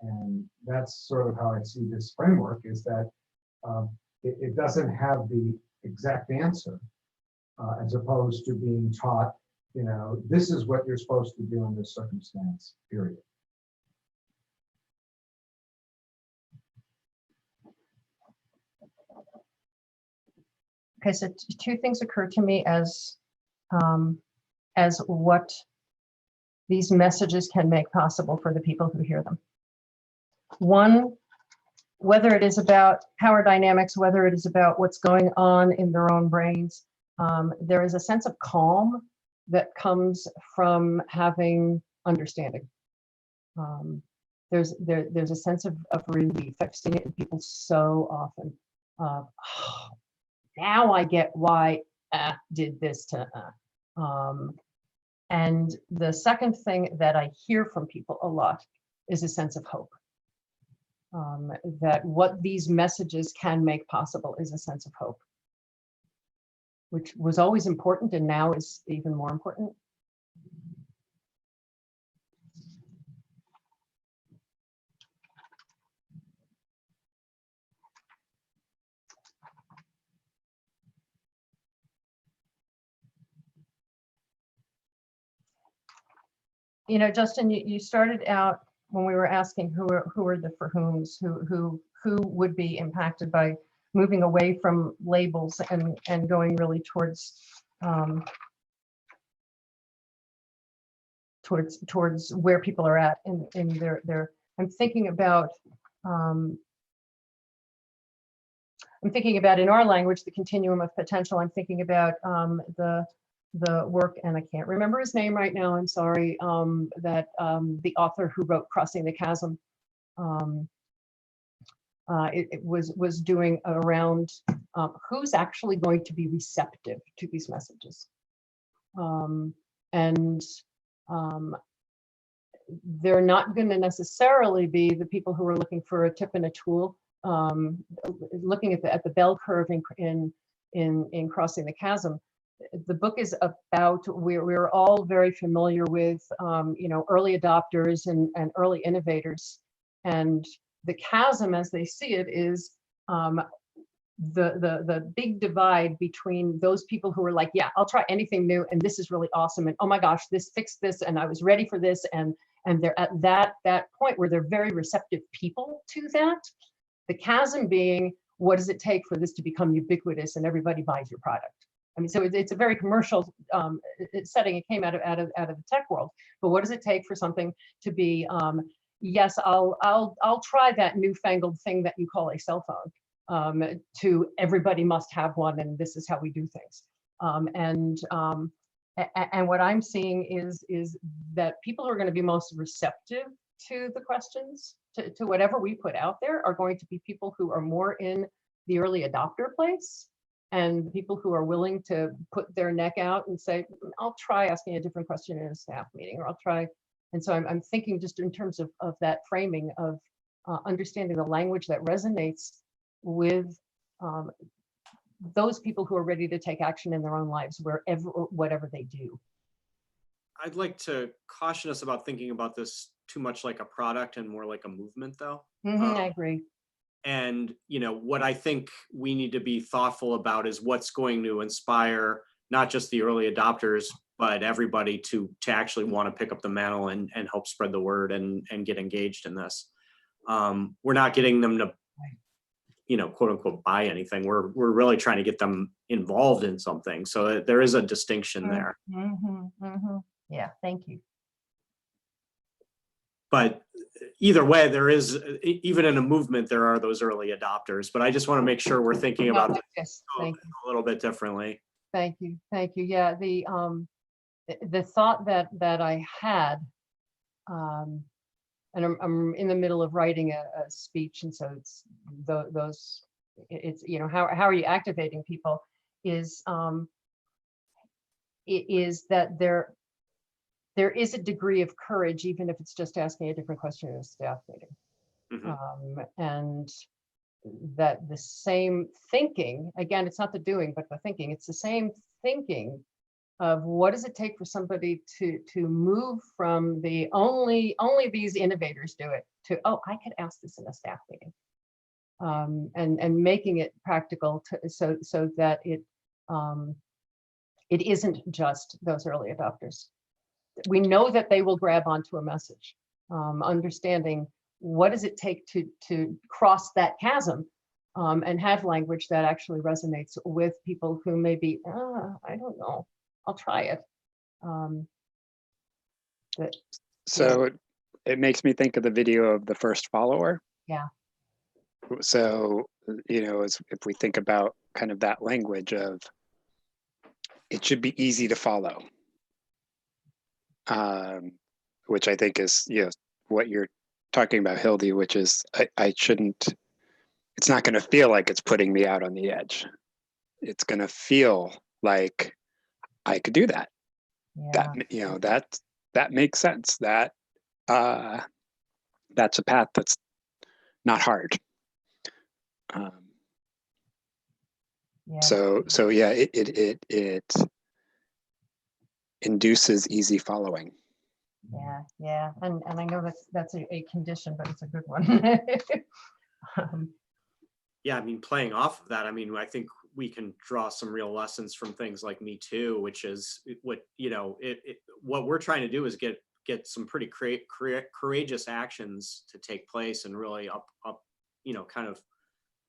And that's sort of how I see this framework, is that it doesn't have the exact answer, as opposed to being taught, you know, this is what you're supposed to do in this circumstance, period. Okay, so two things occur to me as what these messages can make possible for the people who hear them. One, whether it is about power dynamics, whether it is about what's going on in their own brains, there is a sense of calm that comes from having understanding. There's a sense of relief. I've seen it in people so often. Oh, now I get why did this to and the second thing that I hear from people a lot is a sense of hope. That what these messages can make possible is a sense of hope, which was always important and now is even more important. You know, Justin, you started out when we were asking who are the for whoms, who would be impacted by moving away from labels and going really towards towards where people are at in their I'm thinking about in our language the continuum of potential. I'm thinking about the work, and I can't remember his name right now, I'm sorry, that the author who wrote Crossing the Chasm it was doing around who's actually going to be receptive to these messages. They're not going to necessarily be the people who are looking for a tip and a tool. Looking at the bell curve in Crossing the Chasm, the book is about, we're all very familiar with you know, early adopters and early innovators, and the chasm as they see it is the big divide between those people who are like, yeah, I'll try anything new and this is really awesome, and oh my gosh, this fixed this and I was ready for this, and they're at that point where they're very receptive people to that. The chasm being, what does it take for this to become ubiquitous and everybody buys your product? I mean, so it's a very commercial setting. It came out of the tech world, but what does it take for something to be? Yes, I'll try that newfangled thing that you call a cell phone. To everybody must have one, and this is how we do things. And what I'm seeing is that people who are going to be most receptive to the questions, to whatever we put out there, are going to be people who are more in the early adopter place, and the people who are willing to put their neck out and say, I'll try asking a different question in a staff meeting, or I'll try. And so I'm thinking just in terms of that framing of understanding the language that resonates with those people who are ready to take action in their own lives, whatever they do. I'd like to caution us about thinking about this too much like a product and more like a movement, though. I agree. And, you know, what I think we need to be thoughtful about is what's going to inspire not just the early adopters, but everybody to actually want to pick up the mantle and help spread the word and get engaged in this. We're not getting them to, you know, quote unquote, buy anything. We're really trying to get them involved in something. So there is a distinction there. Yeah, thank you. But either way, there is, even in a movement, there are those early adopters. But I just want to make sure we're thinking about this a little bit differently. Thank you. Yeah, the thought that I had, and I'm in the middle of writing a speech, and so it's it's, you know, how are you activating people, is that there is a degree of courage, even if it's just asking a different question in a staff meeting. And that the same thinking, again, it's not the doing, but the thinking, it's the same thinking of what does it take for somebody to move from the only these innovators do it to, oh, I could ask this in a staff meeting, and making it practical so that it isn't just those early adopters. We know that they will grab onto a message, understanding what does it take to cross that chasm, and have language that actually resonates with people who may be, I don't know, I'll try it. So it makes me think of the video of the first follower. Yeah. So, if we think about kind of that language of, it should be easy to follow, which I think is, what you're talking about, Hildy, which is I shouldn't, it's not going to feel like it's putting me out on the edge. It's going to feel like I could do that. Yeah. That makes sense. That's a path that's not hard. Yeah. So yeah, it induces easy following. Yeah, and I know that's a condition, but it's a good one. Yeah, I mean, playing off of that, I mean, I think we can draw some real lessons from things like Me Too, which is what, what we're trying to do is get some pretty courageous actions to take place and really kind of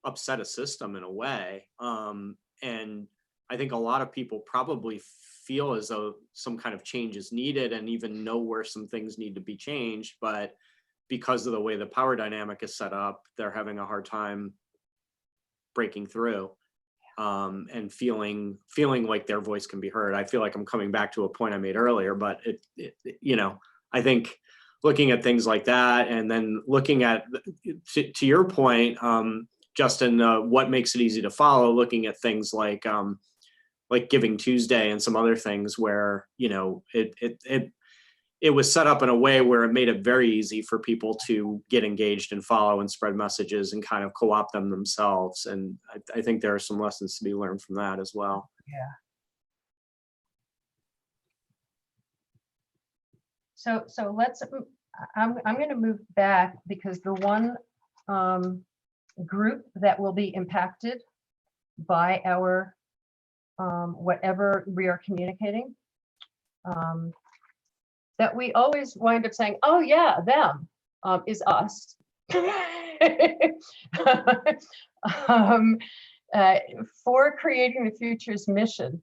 upset a system in a way. And I think a lot of people probably feel as though some kind of change is needed and even know where some things need to be changed, but because of the way the power dynamic is set up, they're having a hard time breaking through, and feeling like their voice can be heard. I feel like I'm coming back to a point I made earlier, but I think looking at things like that, and then looking at, to your point, Justin, what makes it easy to follow, looking at things like Giving Tuesday and some other things where, it was set up in a way where it made it very easy for people to get engaged and follow and spread messages and kind of co-opt them themselves. And I think there are some lessons to be learned from that as well. Yeah. So let's, I'm going to move back, because the one group that will be impacted by our whatever we are communicating, that we always wind up saying, oh yeah, them, is us. For Creating the Future's mission,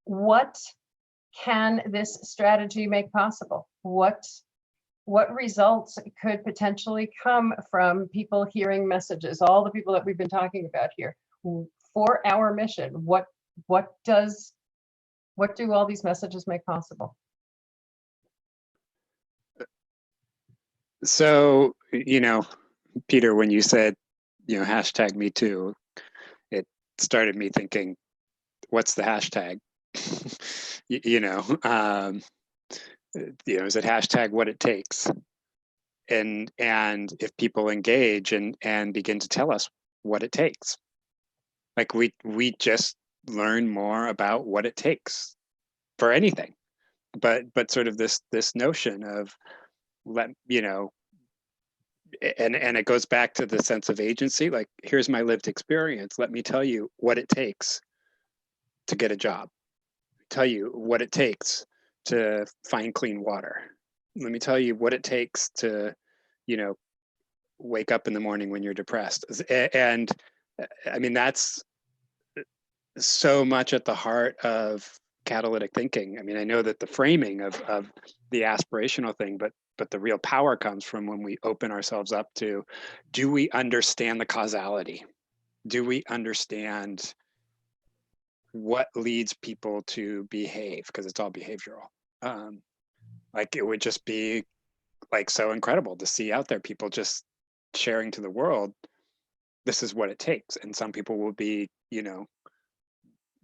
what can this strategy make possible? What results could potentially come from people hearing messages, all the people that we've been talking about here, for our mission? What do all these messages make possible? So, Peter, when you said, hashtag Me Too, it started me thinking, what's the hashtag? Is it hashtag what it takes? And if people engage and begin to tell us what it takes, like we just learn more about what it takes for anything, but sort of this notion of and it goes back to the sense of agency. Like, here's my lived experience. Let me tell you what it takes to get a job. Tell you what it takes to find clean water. Let me tell you what it takes to, wake up in the morning when you're depressed. And I mean, that's so much at the heart of catalytic thinking. I mean, I know that the framing of the aspirational thing, but the real power comes from when we open ourselves up to, do we understand the causality? Do we understand what leads people to behave? Because it's all behavioral. Like, it would just be like so incredible to see out there people just sharing to the world, this is what it takes. And some people will be,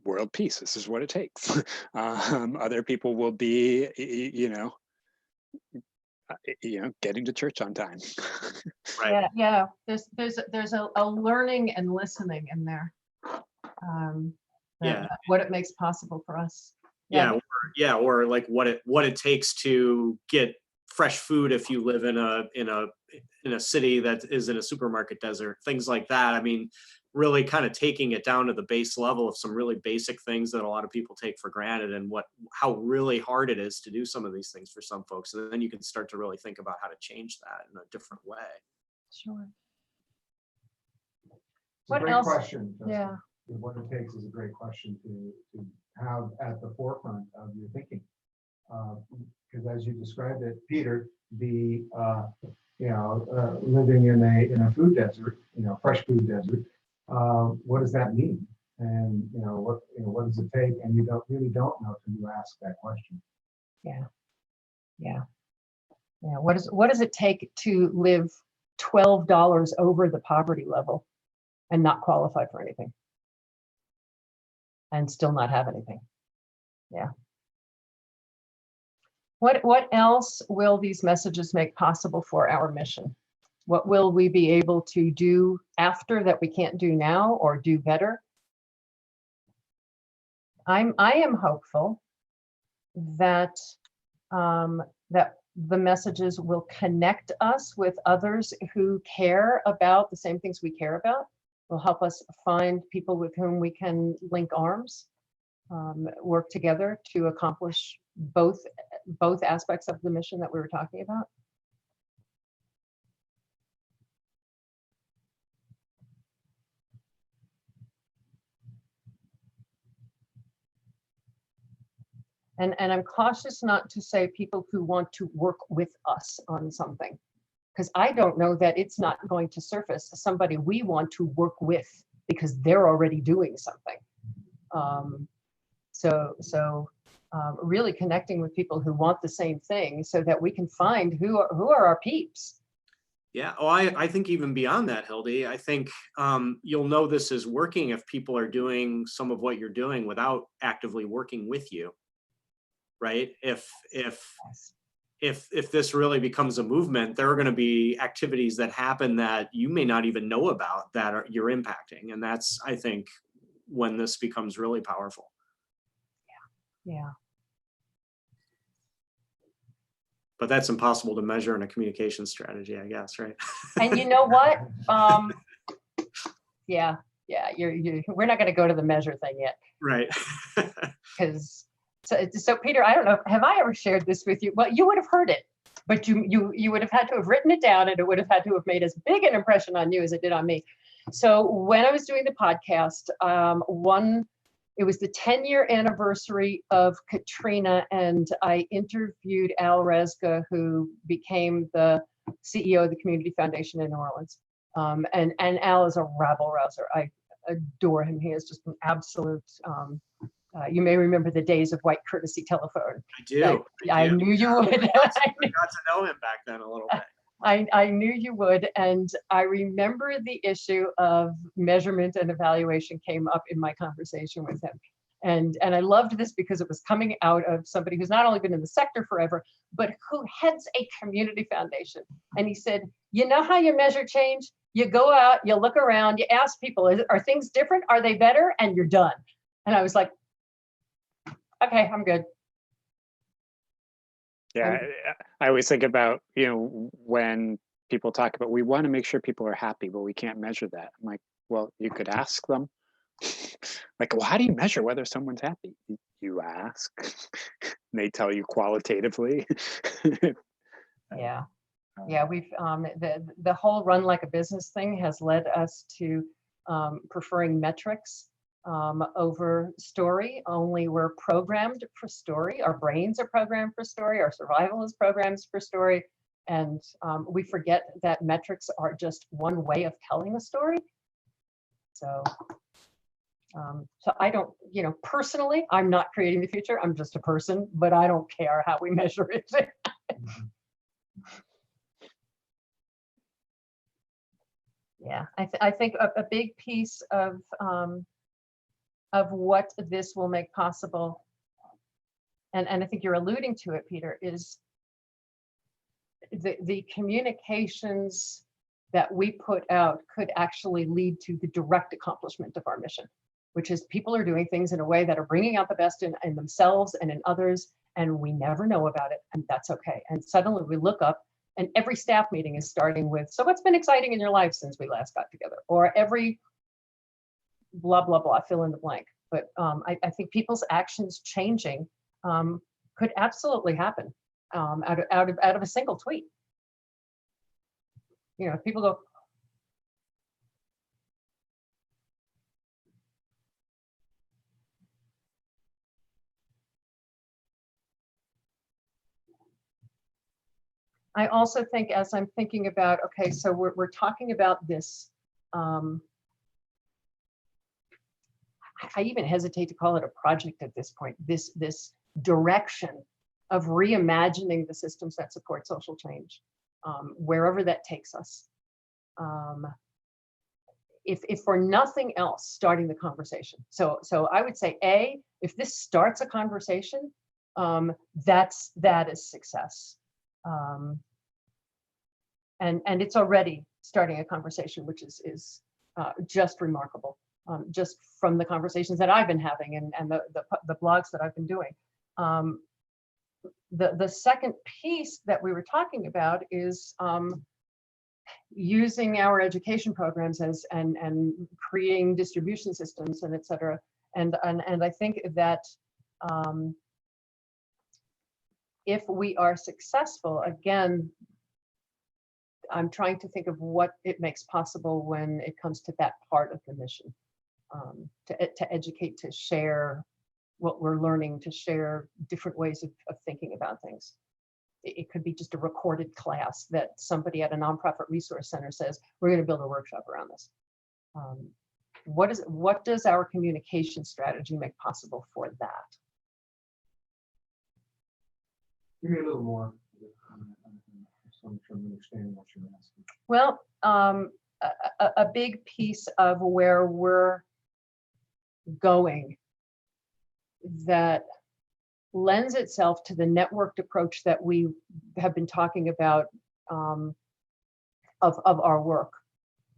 world peace, this is what it takes. Other people will be, getting to church on time. Right. Yeah. There's a learning and listening in there. Yeah. What it makes possible for us. Or like what it takes to get fresh food if you live in a city that is in a supermarket desert, things like that. I mean, really kind of taking it down to the base level of some really basic things that a lot of people take for granted, and how really hard it is to do some of these things for some folks. And then you can start to really think about how to change that in a different way. Sure. It's What a great else? question. Justin. Yeah. What it takes is a great question to have at the forefront of your thinking. Because as you described it, Peter, living in a food desert, fresh food desert, what does that mean? And what does it take? And you really don't know until you ask that question. Yeah. What does it take to live $12 over the poverty level and not qualify for anything? And still not have anything. Yeah. What else will these messages make possible for our mission? What will we be able to do after that we can't do now, or do better? I am hopeful that that the messages will connect us with others who care about the same things we care about. Will help us find people with whom we can link arms, work together to accomplish both aspects of the mission that we were talking about. And I'm cautious not to say people who want to work with us on something, because I don't know that it's not going to surface somebody we want to work with because they're already doing something. So really connecting with people who want the same thing so that we can find who are our peeps. Yeah. Oh, I think even beyond that, Hildy, I think you'll know this is working if people are doing some of what you're doing without actively working with you. Right? If this really becomes a movement, there are going to be activities that happen that you may not even know about that you're impacting. And that's, I think, when this becomes really powerful. Yeah. But that's impossible to measure in a communication strategy, I guess, right? And you know what? Yeah. We're not going to go to the measure thing yet. Right. Because so Peter, I don't know, have I ever shared this with you? Well, you would have heard it, but you would have had to have written it down, and it would have had to have made as big an impression on you as it did on me. So when I was doing the podcast, it was the 10-year anniversary of Katrina, and I interviewed Al Rezga, who became the CEO of the Community Foundation in New Orleans. And Al is a rabble rouser. I adore him. He is just an absolute. You may remember the days of white courtesy telephone. I do. I knew you would. I got to know him back then a little bit. I knew you would, and I remember the issue of measurement and evaluation came up in my conversation with him. And I loved this because it was coming out of somebody who's not only been in the sector forever, but who heads a community foundation. And he said, you know how you measure change? You go out, you look around, you ask people, are things different? Are they better? And you're done. And I was like, okay, I'm good. Yeah, I always think about, when people talk about, we want to make sure people are happy, but we can't measure that. I'm like, well, you could ask them. Like, well, how do you measure whether someone's happy? You ask. They tell you qualitatively. Yeah, we've the whole run like a business thing has led us to preferring metrics over story. Only we're programmed for story. Our brains are programmed for story. Our survival is programmed for story. And we forget that metrics are just one way of telling a story. So I don't, personally, I'm not creating the future. I'm just a person, but I don't care how we measure it. Yeah, I think a big piece of what this will make possible, and I think you're alluding to it, Peter, is the communications that we put out could actually lead to the direct accomplishment of our mission, which is people are doing things in a way that are bringing out the best in themselves and in others, and we never know about it, and that's okay. And suddenly we look up and every staff meeting is starting with, so what's been exciting in your life since we last got together? Or every blah, blah, blah, fill in the blank. But I think people's actions changing could absolutely happen out of a single tweet. You know, if people go, I also think, as I'm thinking about, okay, so we're talking about this, I even hesitate to call it a project at this point, this direction of reimagining the systems that support social change, wherever that takes us. If for nothing else, starting the conversation. So I would say, A, if this starts a conversation, that is success. And it's already starting a conversation, which is just remarkable, just from the conversations that I've been having and the blogs that I've been doing. The second piece that we were talking about is using our education programs and creating distribution systems and et cetera. And I think that if we are successful, again, I'm trying to think of what it makes possible when it comes to that part of the mission, to educate, to share what we're learning, to share different ways of thinking about things. It could be just a recorded class that somebody at a nonprofit resource center says, we're going to build a workshop around this. What does our communication strategy make possible for that? Give me a little more. So I'm trying to understand what you're asking. Well, a big piece of where we're going that lends itself to the networked approach that we have been talking about of our work,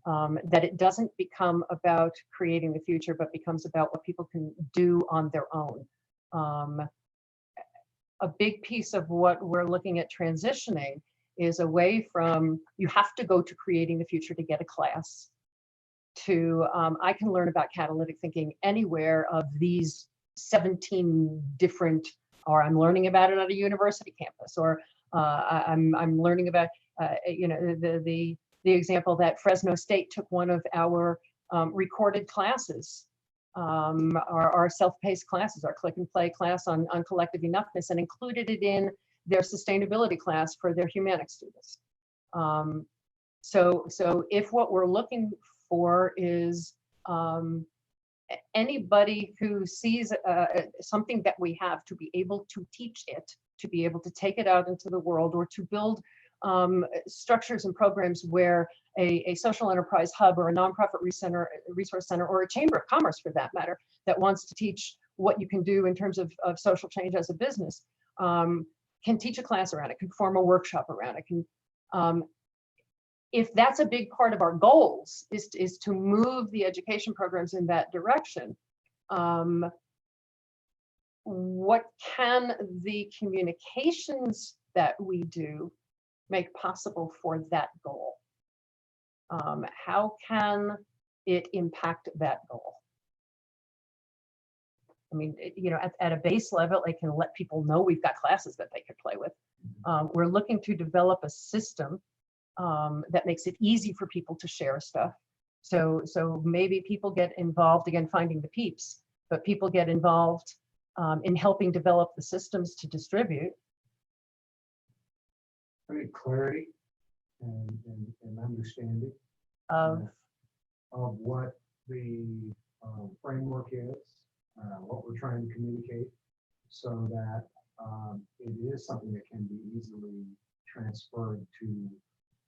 that it doesn't become about creating the future, but becomes about what people can do on their own. A big piece of what we're looking at transitioning is away from, you have to go to creating the future to get a class, to I can learn about catalytic thinking anywhere of these 17 different, or I'm learning about it at a university campus, or I'm learning about, you know, the example that Fresno State took one of our recorded classes, our self-paced classes, our click and play class on collective enoughness, and included it in their sustainability class for their humanics students. So if what we're looking for is anybody who sees something that we have, to be able to teach it, to be able to take it out into the world, or to build structures and programs where a social enterprise hub or a nonprofit resource center or a chamber of commerce, for that matter, that wants to teach what you can do in terms of social change as a business, can teach a class around it, can form a workshop around it, can, if that's a big part of our goals, is to move the education programs in that direction, what can the communications that we do make possible for that goal? How can it impact that goal? I mean, you know, at a base level, it can let people know we've got classes that they could play with. We're looking to develop a system that makes it easy for people to share stuff. So maybe people get involved, again, finding the peeps, but people get involved in helping develop the systems to distribute. I need clarity and understanding Of what the framework is, what we're trying to communicate, so that it is something that can be easily transferred to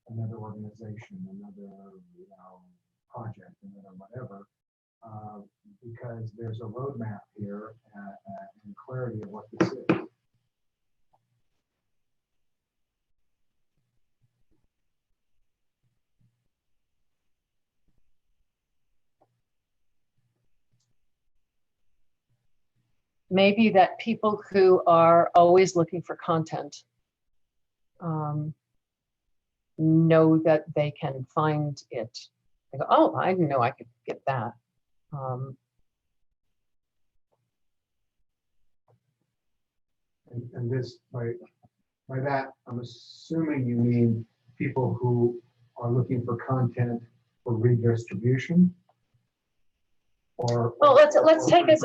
another organization, another project, another whatever, because there's a roadmap here and clarity of what this is. maybe that people who are always looking for content know that they can find it. They go, oh, I didn't know I could get that. And this, by that, I'm assuming you mean people who are looking for content for redistribution? Or, well, let's take a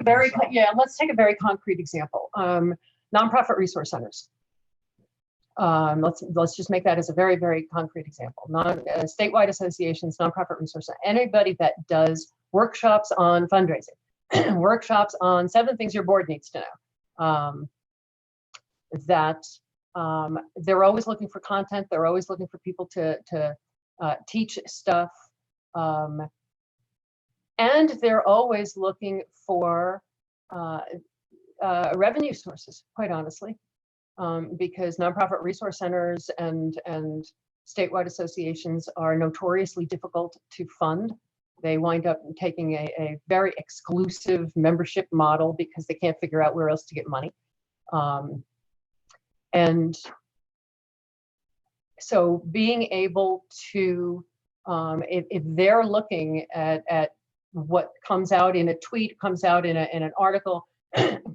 very information let's take a very concrete example. Nonprofit resource centers. Let's just make that as a very, very concrete example. Statewide associations, nonprofit resource, anybody that does workshops on fundraising, workshops on 7 things your board needs to know. They're always looking for content. They're always looking for people to teach stuff. And they're always looking for revenue sources, quite honestly. Because nonprofit resource centers and statewide associations are notoriously difficult to fund. They wind up taking a very exclusive membership model because they can't figure out where else to get money. And so being able to, if they're looking at what comes out in a tweet, comes out in an article,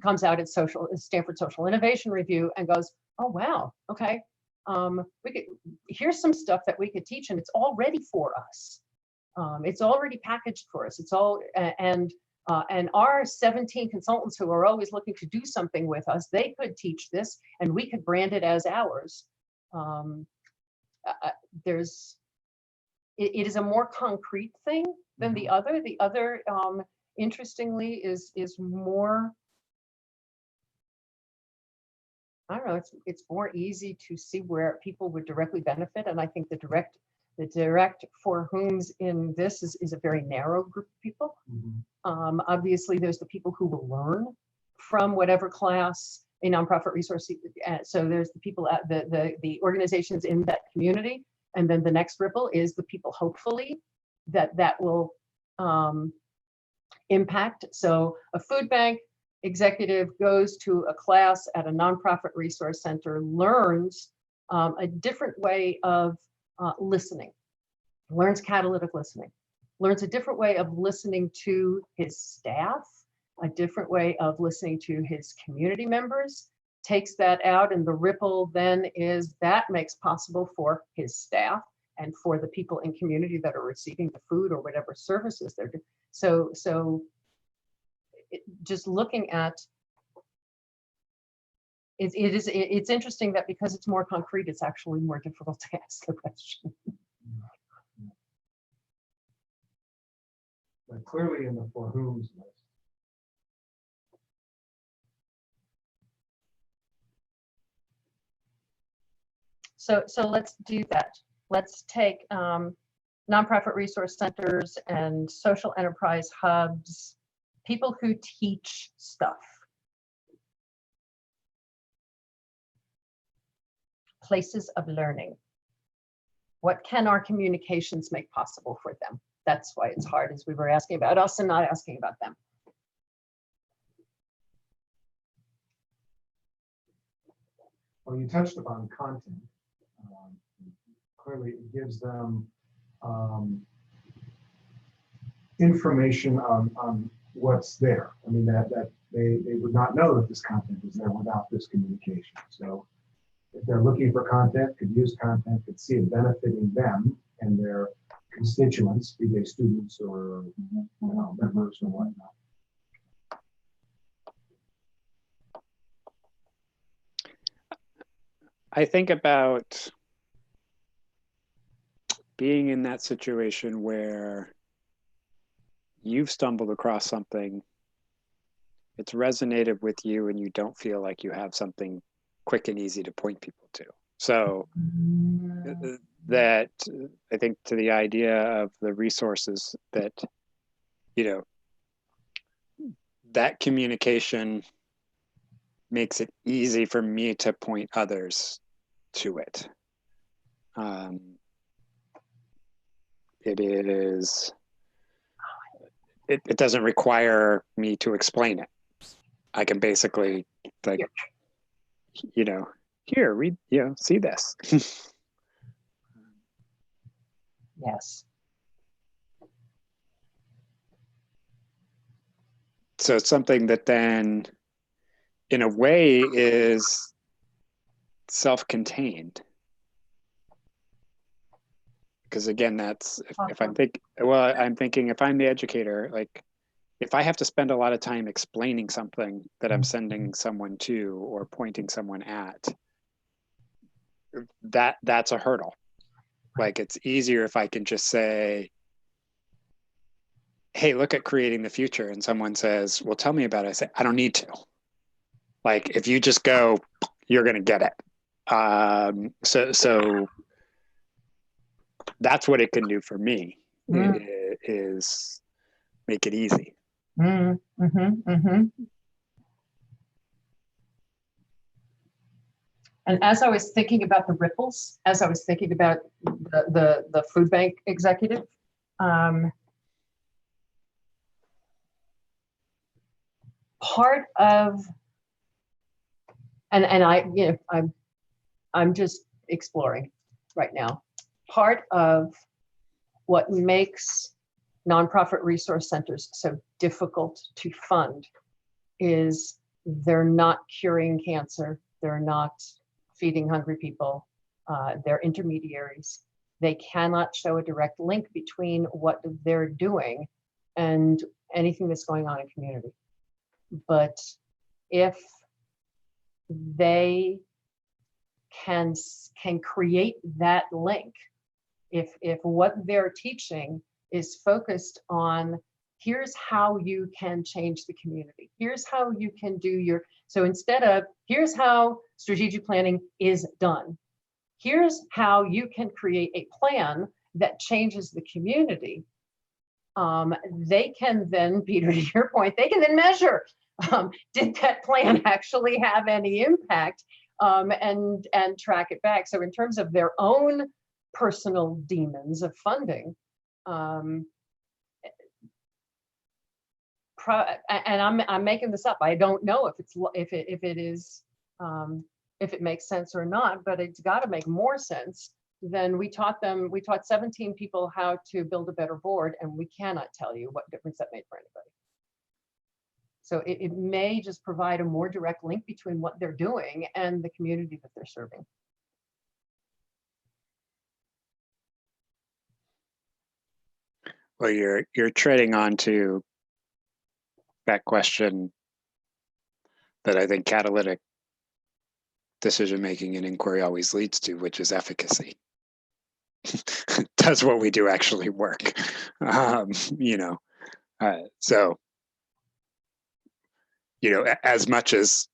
comes out at Stanford Social Innovation Review and goes, oh, wow, okay. Here's some stuff that we could teach and it's all ready for us. It's already packaged for us. It's all, and our 17 consultants who are always looking to do something with us, they could teach this and we could brand it as ours. It is a more concrete thing than the other. The other, interestingly, is more, I don't know, it's more easy to see where people would directly benefit. And I think the direct for whom's in this is a very narrow group of people. Obviously, there's the people who will learn from whatever class a nonprofit resource. So there's the people at the organizations in that community. And then the next ripple is the people, hopefully, that will impact. So a food bank executive goes to a class at a nonprofit resource center, learns a different way of listening, learns catalytic listening, learns a different way of listening to his staff, a different way of listening to his community members, takes that out, and the ripple then is that makes possible for his staff and for the people in community that are receiving the food or whatever services they're doing. So just looking at it's interesting that because it's more concrete, it's actually more difficult to ask the question. But clearly in the for whom's list. So let's do that. Let's take nonprofit resource centers and social enterprise hubs, people who teach stuff. Places of learning. What can our communications make possible for them? That's why it's hard, as we were asking about us and not asking about them. Well, you touched upon content. Clearly, it gives them information on what's there. I mean, that they would not know that this content is there without this communication. So if they're looking for content, could use content, could see it benefiting them and their constituents, be they students or members or whatnot. I think about being in that situation where you've stumbled across something, it's resonated with you, and you don't feel like you have something quick and easy to point people to. So that, I think, to the idea of the resources that, that communication makes it easy for me to point others to it. It doesn't require me to explain it. I can basically like, you know, here, read, you know, see this. Yes. So it's something that then, in a way, is self-contained. Because again, that's if I'm thinking if I'm the educator, like if I have to spend a lot of time explaining something that I'm sending someone to or pointing someone at, that's a hurdle. Like it's easier if I can just say, hey, look at creating the future. And someone says, well, tell me about it. I say, I don't need to. Like if you just go, you're going to get it. So that's what it can do for me is make it easy. And as I was thinking about the ripples, as I was thinking about the food bank executive, part of, and I, you know, I'm just exploring right now. Part of what makes nonprofit resource centers so difficult to fund is they're not curing cancer, they're not feeding hungry people, they're intermediaries. They cannot show a direct link between what they're doing and anything that's going on in community. But if they can create that link, if what they're teaching is focused on, here's how you can change the community, here's how you can do your, so instead of here's how strategic planning is done, here's how you can create a plan that changes the community. They can then, Peter, to your point, they can then measure, did that plan actually have any impact, and track it back. So in terms of their own personal demons of funding, and I'm making this up. I don't know if it makes sense or not, but it's got to make more sense than we taught 17 people how to build a better board, and we cannot tell you what difference that made for anybody. So it may just provide a more direct link between what they're doing and the community that they're serving. Well, you're treading onto that question that I think catalytic decision making and inquiry always leads to, which is efficacy. Does what we do actually work? You know, so you know, as much as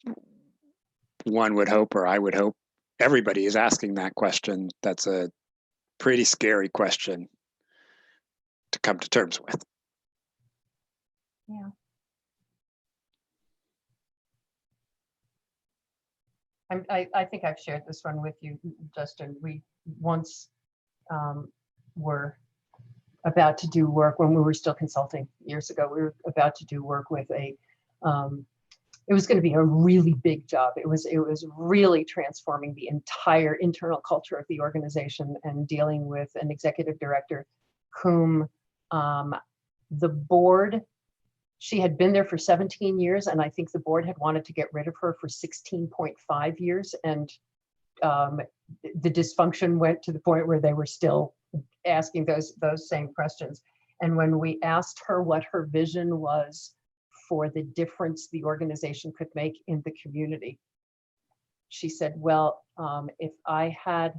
one would hope, or I would hope, everybody is asking that question. That's a pretty scary question to come to terms with. Yeah. I think I've shared this one with you, Justin. We once were about to do work when we were still consulting years ago. We were about to do work with a, it was going to be a really big job. It was really transforming the entire internal culture of the organization and dealing with an executive director whom the board, she had been there for 17 years, and I think the board had wanted to get rid of her for 16.5 years. And the dysfunction went to the point where they were still asking those same questions. And when we asked her what her vision was for the difference the organization could make in the community, she said, well, if I had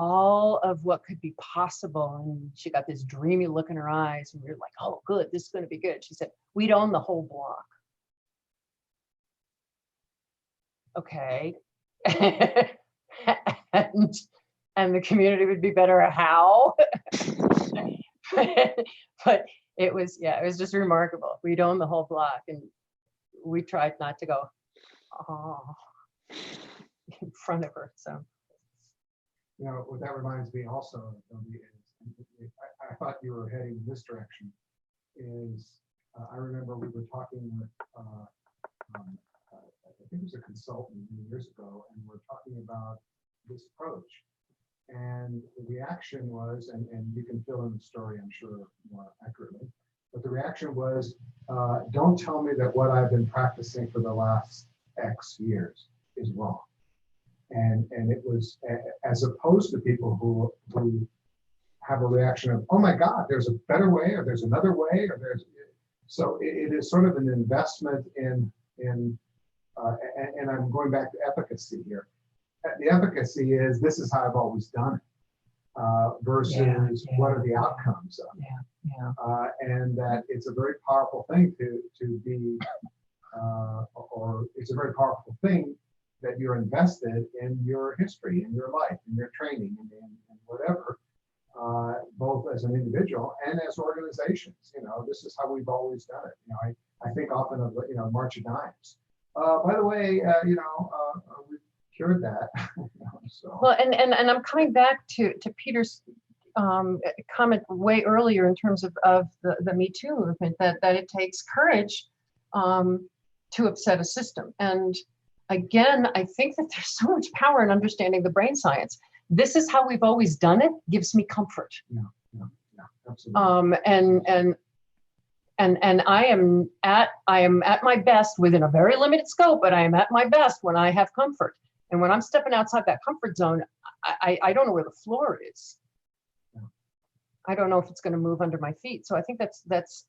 all of what could be possible, and she got this dreamy look in her eyes, and we were like, oh, good, this is going to be good. She said, we'd own the whole block. Okay. and the community would be better. How? But it was just remarkable. We'd own the whole block, and we tried not to go in front of her. So, you know, what that reminds me also of is, I thought you were heading in this direction, is I remember we were talking with I think it was a consultant many years ago, and we're talking about this approach. And the reaction was, and you can fill in the story, I'm sure, more accurately, but the reaction was, don't tell me that what I've been practicing for the last X years is wrong. And it was, as opposed to people who have a reaction of, oh my God, there's a better way, or there's another way, or there's, so it is sort of an investment in and I'm going back to efficacy here. The efficacy is, this is how I've always done it, versus what are the outcomes of it. And that it's a very powerful thing to be, or it's a very powerful thing that you're invested in your history, in your life, in your training, and whatever, both as an individual and as organizations. You know, this is how we've always done it. You know, I think often of, you know, March of Dimes. By the way, you know, we've cured that. You know, so. Well, and I'm coming back to Peter's comment way earlier in terms of the Me Too movement, that it takes courage to upset a system. And again, I think that there's so much power in understanding the brain science. This is how we've always done it gives me comfort. Yeah, absolutely. And I am at my best within a very limited scope, but I am at my best when I have comfort. And when I'm stepping outside that comfort zone, I don't know where the floor is. Yeah. I don't know if it's going to move under my feet. So I think that's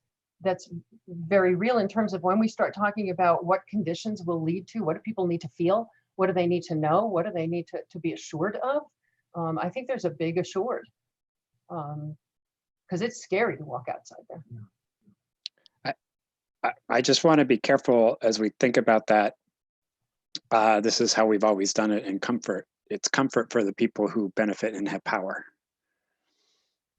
very real in terms of when we start talking about what conditions will lead to, what do people need to feel, what do they need to know, what do they need to be assured of. I think there's a big assured, because it's scary to walk outside there. Yeah. I just want to be careful as we think about that. This is how we've always done it in comfort. It's comfort for the people who benefit and have power.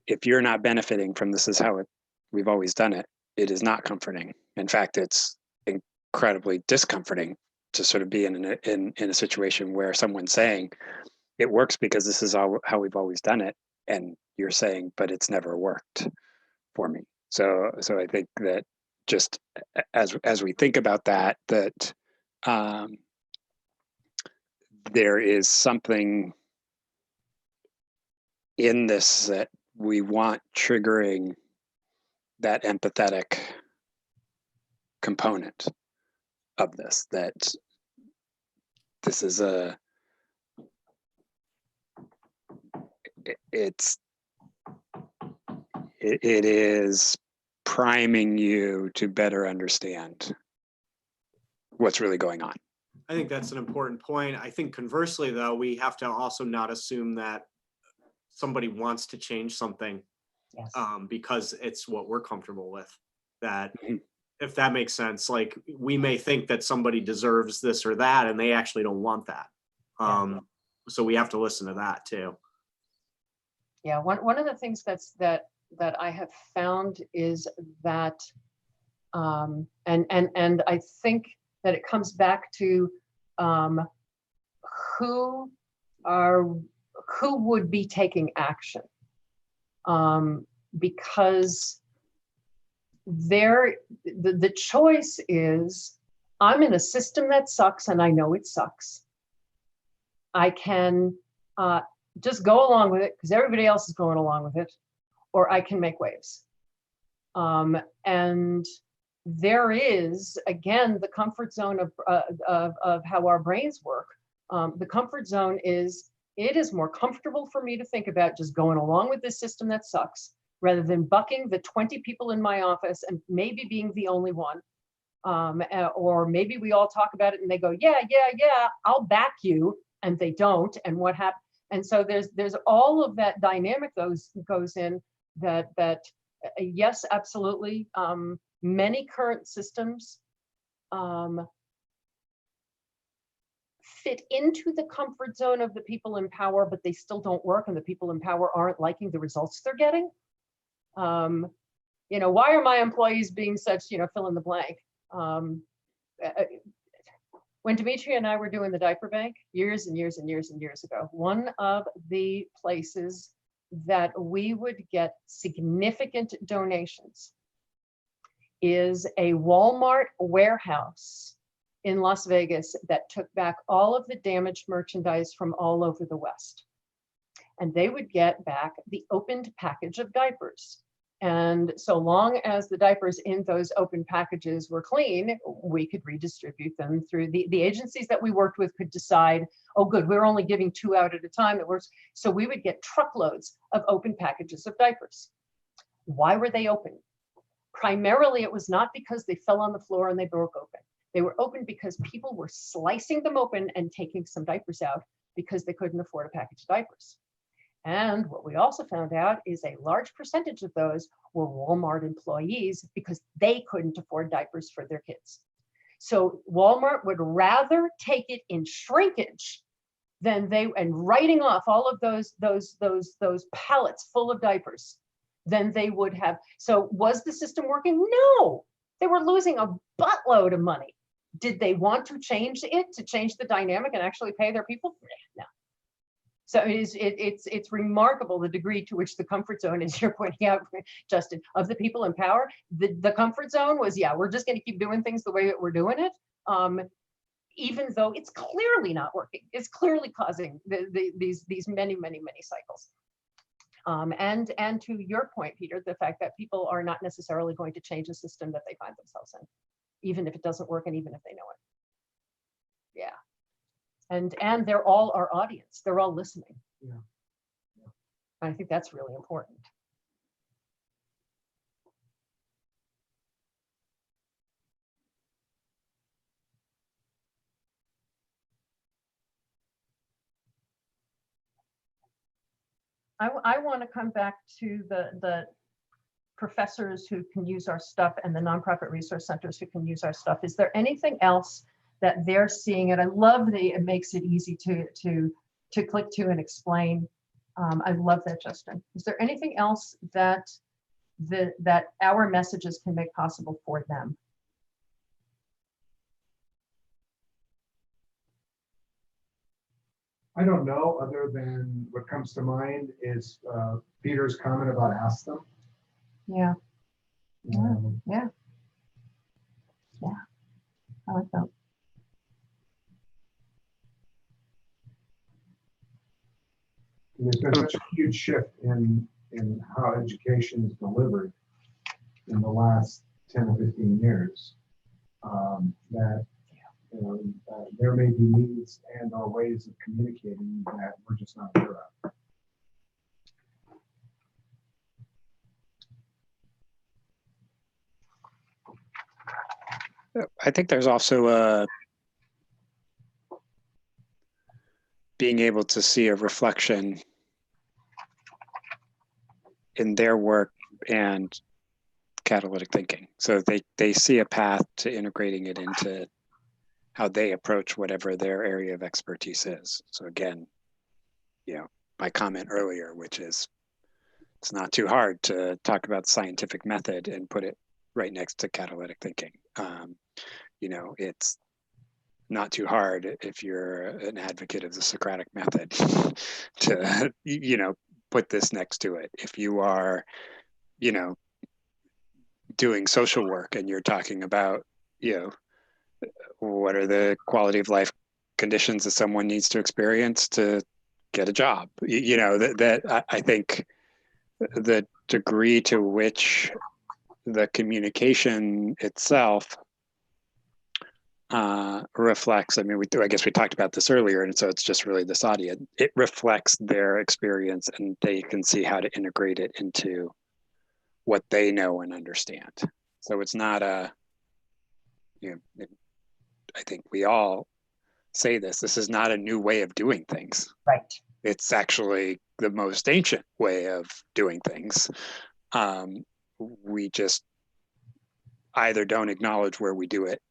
If you're not benefiting from this is how we've always done it, it is not comforting. In fact, it's incredibly discomforting to sort of be in a situation where someone's saying, it works because this is how we've always done it. And you're saying, but it's never worked for me. So I think that just as we think about that there is something in this that we want triggering that empathetic component of this, that this is it is priming you to better understand what's really going on. I think that's an important point. I think conversely, though, we have to also not assume that somebody wants to change something because it's what we're comfortable with. That, if that makes sense, like we may think that somebody deserves this or that, and they actually don't want that. So we have to listen to that too. Yeah, one of the things that I have found is that, and I think that it comes back to who would be taking action, because the choice is, I'm in a system that sucks and I know it sucks. I can just go along with it because everybody else is going along with it, or I can make waves. And there is, again, the comfort zone of how our brains work. The comfort zone is, it is more comfortable for me to think about just going along with this system that sucks, rather than bucking the 20 people in my office and maybe being the only one. Or maybe we all talk about it and they go, yeah, I'll back you, and they don't, and what happened? And so there's all of that dynamic goes in that yes, absolutely. Many current systems fit into the comfort zone of the people in power, but they still don't work, and the people in power aren't liking the results they're getting. You know, why are my employees being such, you know, fill in the blank? When Dimitri and I were doing the diaper bank years and years and years and years ago, one of the places that we would get significant donations is a Walmart warehouse in Las Vegas that took back all of the damaged merchandise from all over the West. And they would get back the opened package of diapers. And so long as the diapers in those open packages were clean, we could redistribute them through the agencies that we worked with could decide, oh, good, we're only giving 2 out at a time. It works. So we would get truckloads of open packages of diapers. Why were they open? Primarily, it was not because they fell on the floor and they broke open. They were open because people were slicing them open and taking some diapers out because they couldn't afford a package of diapers. And what we also found out is a large percentage of those were Walmart employees because they couldn't afford diapers for their kids. So Walmart would rather take it in shrinkage than and writing off all of those pallets full of diapers than they would have. So was the system working? No, they were losing a buttload of money. Did they want to change it, to change the dynamic and actually pay their people? No. So it's remarkable the degree to which the comfort zone, as you're pointing out, Justin, of the people in power. The comfort zone was, yeah, we're just going to keep doing things the way that we're doing it, even though it's clearly not working. It's clearly causing these many cycles. And to your point, Peter, the fact that people are not necessarily going to change a system that they find themselves in, even if it doesn't work and even if they know it. Yeah. And they're all our audience. They're all listening. Yeah. I think that's really important. I want to come back to the professors who can use our stuff and the nonprofit resource centers who can use our stuff. Is there anything else that they're seeing? And I love that it makes it easy to click to and explain. I love that, Justin. Is there anything else that our messages can make possible for them? I don't know, other than what comes to mind is Peter's comment about ask them. Yeah. Yeah. I like that. There's been such a huge shift in how education is delivered in the last 10 or 15 years, that there may be needs and or ways of communicating that we're just not aware of. I think there's also being able to see a reflection in their work and catalytic thinking. So they see a path to integrating it into how they approach whatever their area of expertise is. So again, my comment earlier, which is it's not too hard to talk about scientific method and put it right next to catalytic thinking. It's not too hard if you're an advocate of the Socratic method to, put this next to it. If you are, doing social work and you're talking about, what are the quality of life conditions that someone needs to experience to get a job? That I think the degree to which the communication itself reflects, I guess we talked about this earlier, and so it's just really this audience. It reflects their experience and they can see how to integrate it into what they know and understand. So it's not I think we all say this is not a new way of doing things. Right. It's actually the most ancient way of doing things. We just either don't acknowledge where we do it,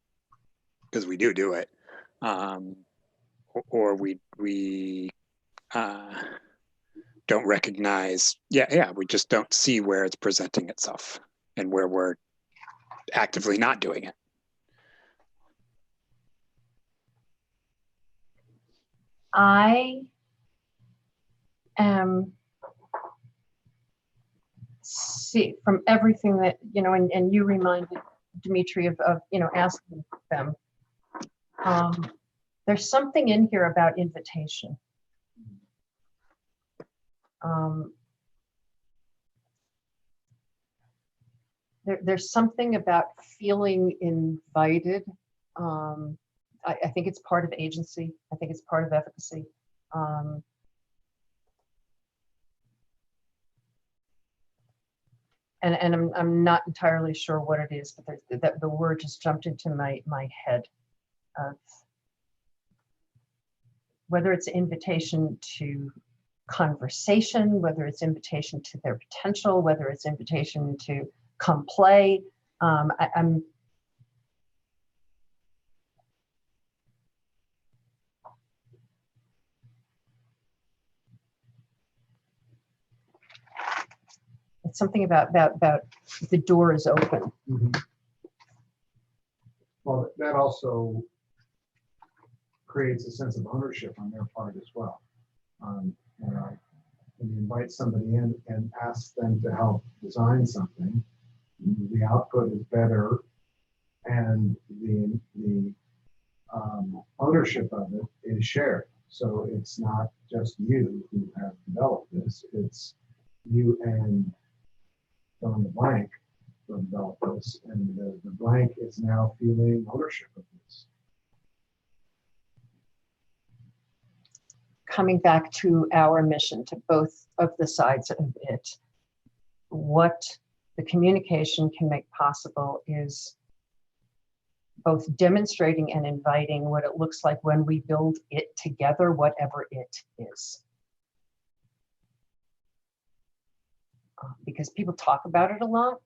because we do it, or we don't recognize, we just don't see where it's presenting itself and where we're actively not doing it. I am, see, from everything that, and you reminded Dimitri of asking them, There's something in here about invitation. There's something about feeling invited. I think it's part of agency. I think it's part of efficacy. And I'm not entirely sure what it is, but the word just jumped into my head of whether it's invitation to conversation, whether it's invitation to their potential, whether it's invitation to come play. I'm it's something about the door is open. Mhm. Well, that also creates a sense of ownership on their part as well. You know, when you invite somebody in and ask them to help design something, the output is better, and the ownership of it is shared. So it's not just you who have developed this; it's you and fill in the blank who developed this, and the blank is now feeling ownership of this. Coming back to our mission, to both of the sides of it, what the communication can make possible is both demonstrating and inviting what it looks like when we build it together, whatever it is. Because people talk about it a lot.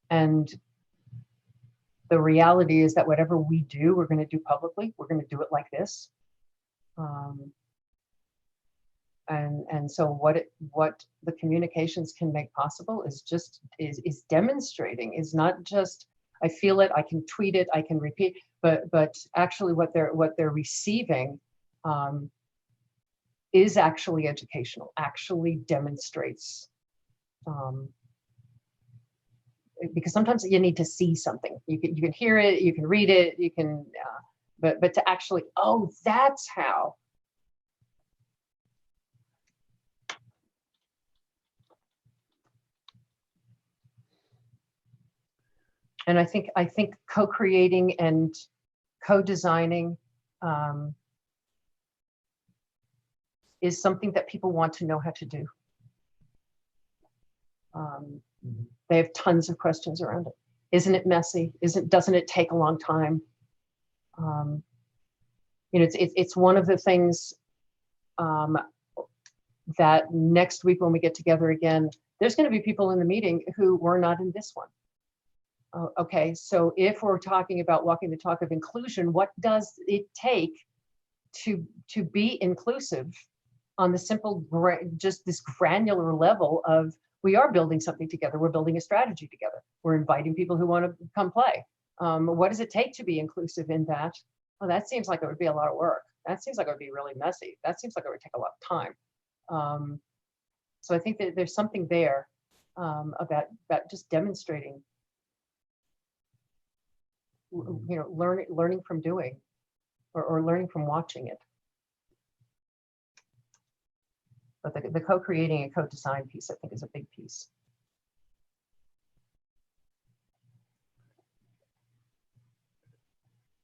And the reality is that whatever we do, we're going to do publicly. We're going to do it like this. And so what the communications can make possible is just is demonstrating, is not just I feel it, I can tweet it, I can repeat, but actually what they're receiving is actually educational, actually demonstrates. Because sometimes you need to see something. You can hear it, you can read it, you can, but to actually, oh, that's how. And I think co-creating and co-designing is something that people want to know how to do. They have tons of questions around it. Isn't it messy? Doesn't it take a long time? You know, it's one of the things that next week when we get together again, there's going to be people in the meeting who were not in this one. Okay, so if we're talking about walking the talk of inclusion, what does it take to be inclusive on the simple, just this granular level of we are building something together, we're building a strategy together, we're inviting people who want to come play. What does it take to be inclusive in that? Well, that seems like it would be a lot of work. That seems like it would be really messy. That seems like it would take a lot of time. So I think that there's something there about just demonstrating, you know, learning from doing, or learning from watching it. But the co-creating and co-design piece, I think, is a big piece.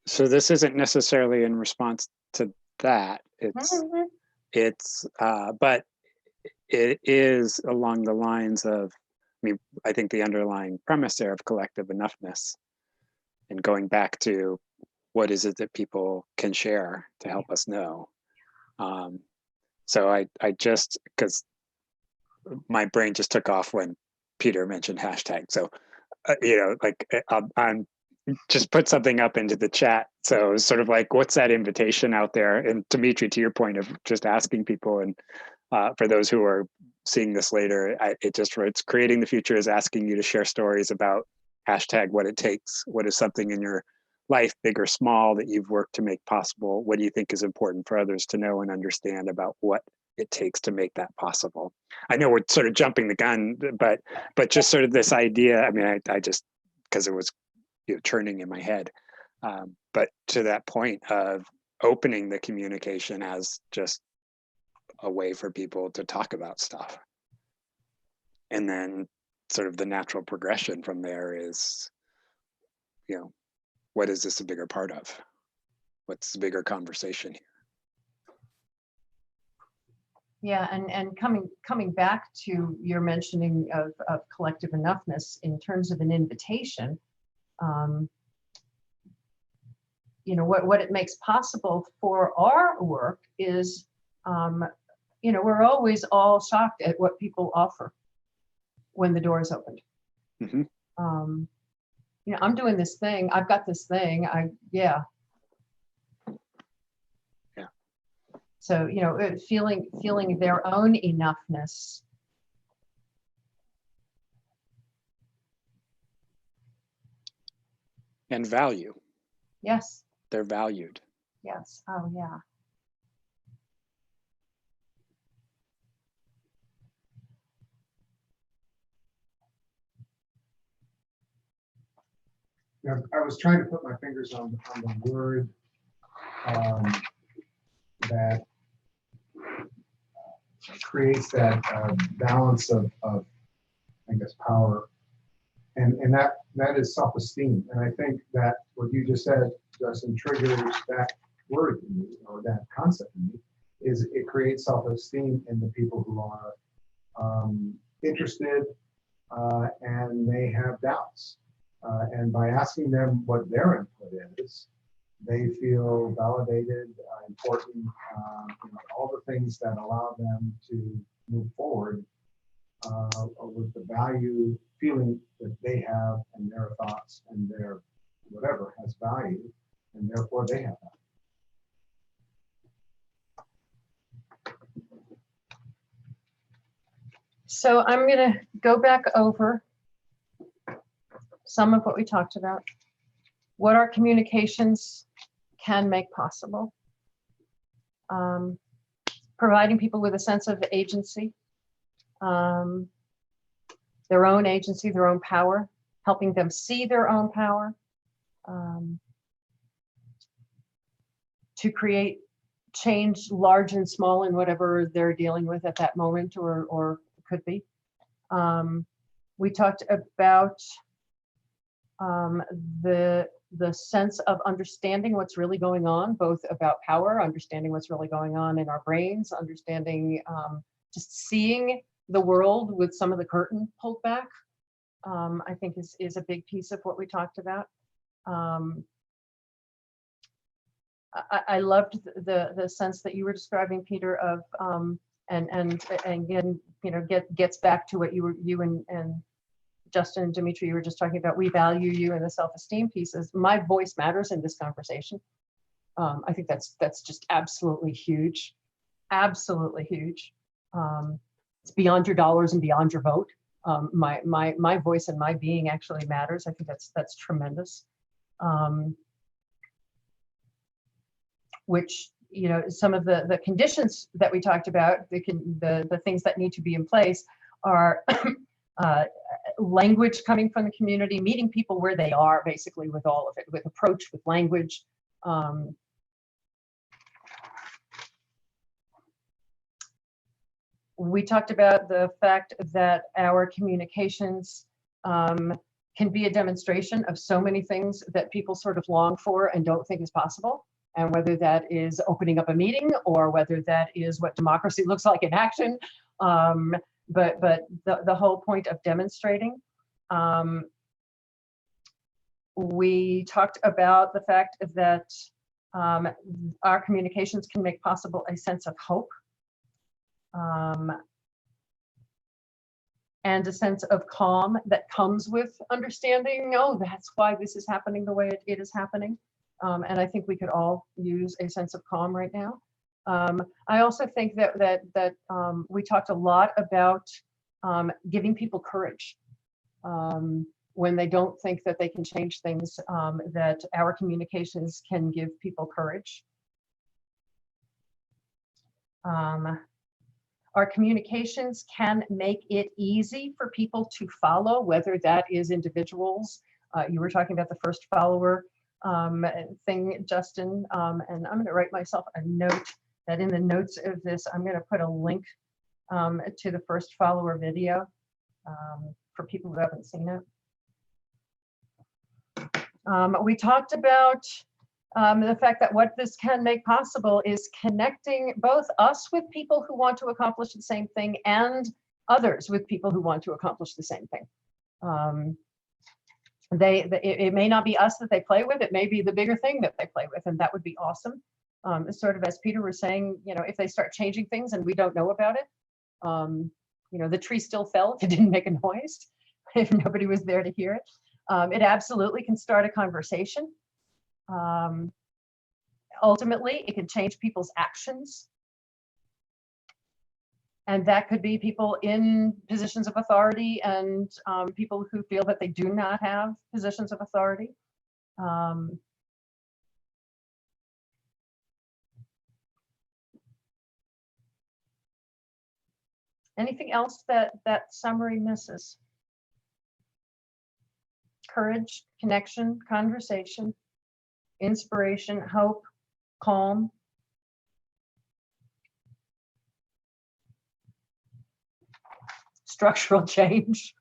So this isn't necessarily in response to that. But it is along the lines of, I mean, I think the underlying premise there of collective enoughness, and going back to what is it that people can share to help us know. So I just, because my brain just took off when Peter mentioned hashtag. So, you know, like I'm just put something up into the chat. So it's sort of like, what's that invitation out there? And Dimitri, to your point of just asking people, and for those who are seeing this later, it's creating the future is asking you to share stories about hashtag what it takes. What is something in your life, big or small, that you've worked to make possible? What do you think is important for others to know and understand about what it takes to make that possible? I know we're sort of jumping the gun, but just sort of this idea. I mean, I just, because it was, you know, churning in my head. But to that point of opening the communication as just a way for people to talk about stuff. And then sort of the natural progression from there is, you know, what is this a bigger part of? What's the bigger conversation here? Yeah, and coming back to your mentioning of collective enoughness in terms of an invitation, you know, what it makes possible for our work is, you know, we're always all shocked at what people offer when the door is opened. Mm-hmm. You know, I'm doing this thing, I've got this thing, yeah. So, you know, feeling their own enoughness. And value. Yes. They're valued. Yes. Oh, yeah. Yeah, I was trying to put my fingers on the word that creates that balance of I guess power, and that is self-esteem. And I think that what you just said, Justin, triggers that word in me, or that concept in me, is it creates self-esteem in the people who are interested and may have doubts. And by asking them what their input is, they feel validated, important, you know, all the things that allow them to move forward with the value feeling that they have, and their thoughts and their whatever has value, and therefore they have that. So I'm going to go back over some of what we talked about, what our communications can make possible, providing people with a sense of agency, their own agency, their own power, helping them see their own power, to create change, large and small, in whatever they're dealing with at that moment, or could be. We talked about the sense of understanding what's really going on, both about power, understanding what's really going on in our brains, understanding, just seeing the world with some of the curtain pulled back, I think is a big piece of what we talked about. I loved the sense that you were describing, Peter, of and again, you know, gets back to what you and Justin and Dimitri, you were just talking about. We value you, and the self-esteem pieces. My voice matters in this conversation. I think that's just absolutely huge, absolutely huge. It's beyond your dollars and beyond your vote. My voice and my being actually matters. I think that's tremendous. Which, you know, some of the conditions that we talked about, the things that need to be in place are language coming from the community, meeting people where they are, basically, with all of it, with approach, with language. We talked about the fact that our communications can be a demonstration of so many things that people sort of long for and don't think is possible. And whether that is opening up a meeting, or whether that is what democracy looks like in action. But the whole point of demonstrating. We talked about the fact that our communications can make possible a sense of hope, and a sense of calm that comes with understanding, oh, that's why this is happening the way it is happening. And I think we could all use a sense of calm right now. I also think that we talked a lot about giving people courage. when they don't think that they can change things, that our communications can give people courage. Our communications can make it easy for people to follow, whether that is individuals. You were talking about the first follower thing, Justin, and I'm going to write myself a note that in the notes of this, I'm going to put a link to the first follower video for people who haven't seen it. We talked about the fact that what this can make possible is connecting both us with people who want to accomplish the same thing and others with people who want to accomplish the same thing. It may not be us that they play with, it may be the bigger thing that they play with, and that would be awesome. Sort of as Peter was saying, you know, if they start changing things and we don't know about it, you know, the tree still fell if it didn't make a noise, if nobody was there to hear it. It absolutely can start a conversation. Ultimately, it can change people's actions. And that could be people in positions of authority and people who feel that they do not have positions of authority. Anything else that that summary misses? Courage, connection, conversation, inspiration, hope, calm. Structural change.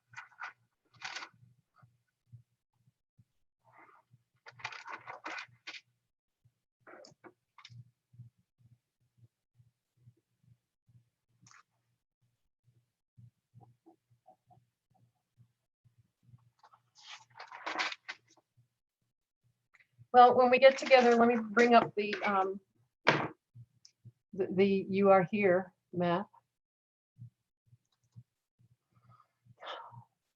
Well, when we get together, let me bring up the You Are Here map.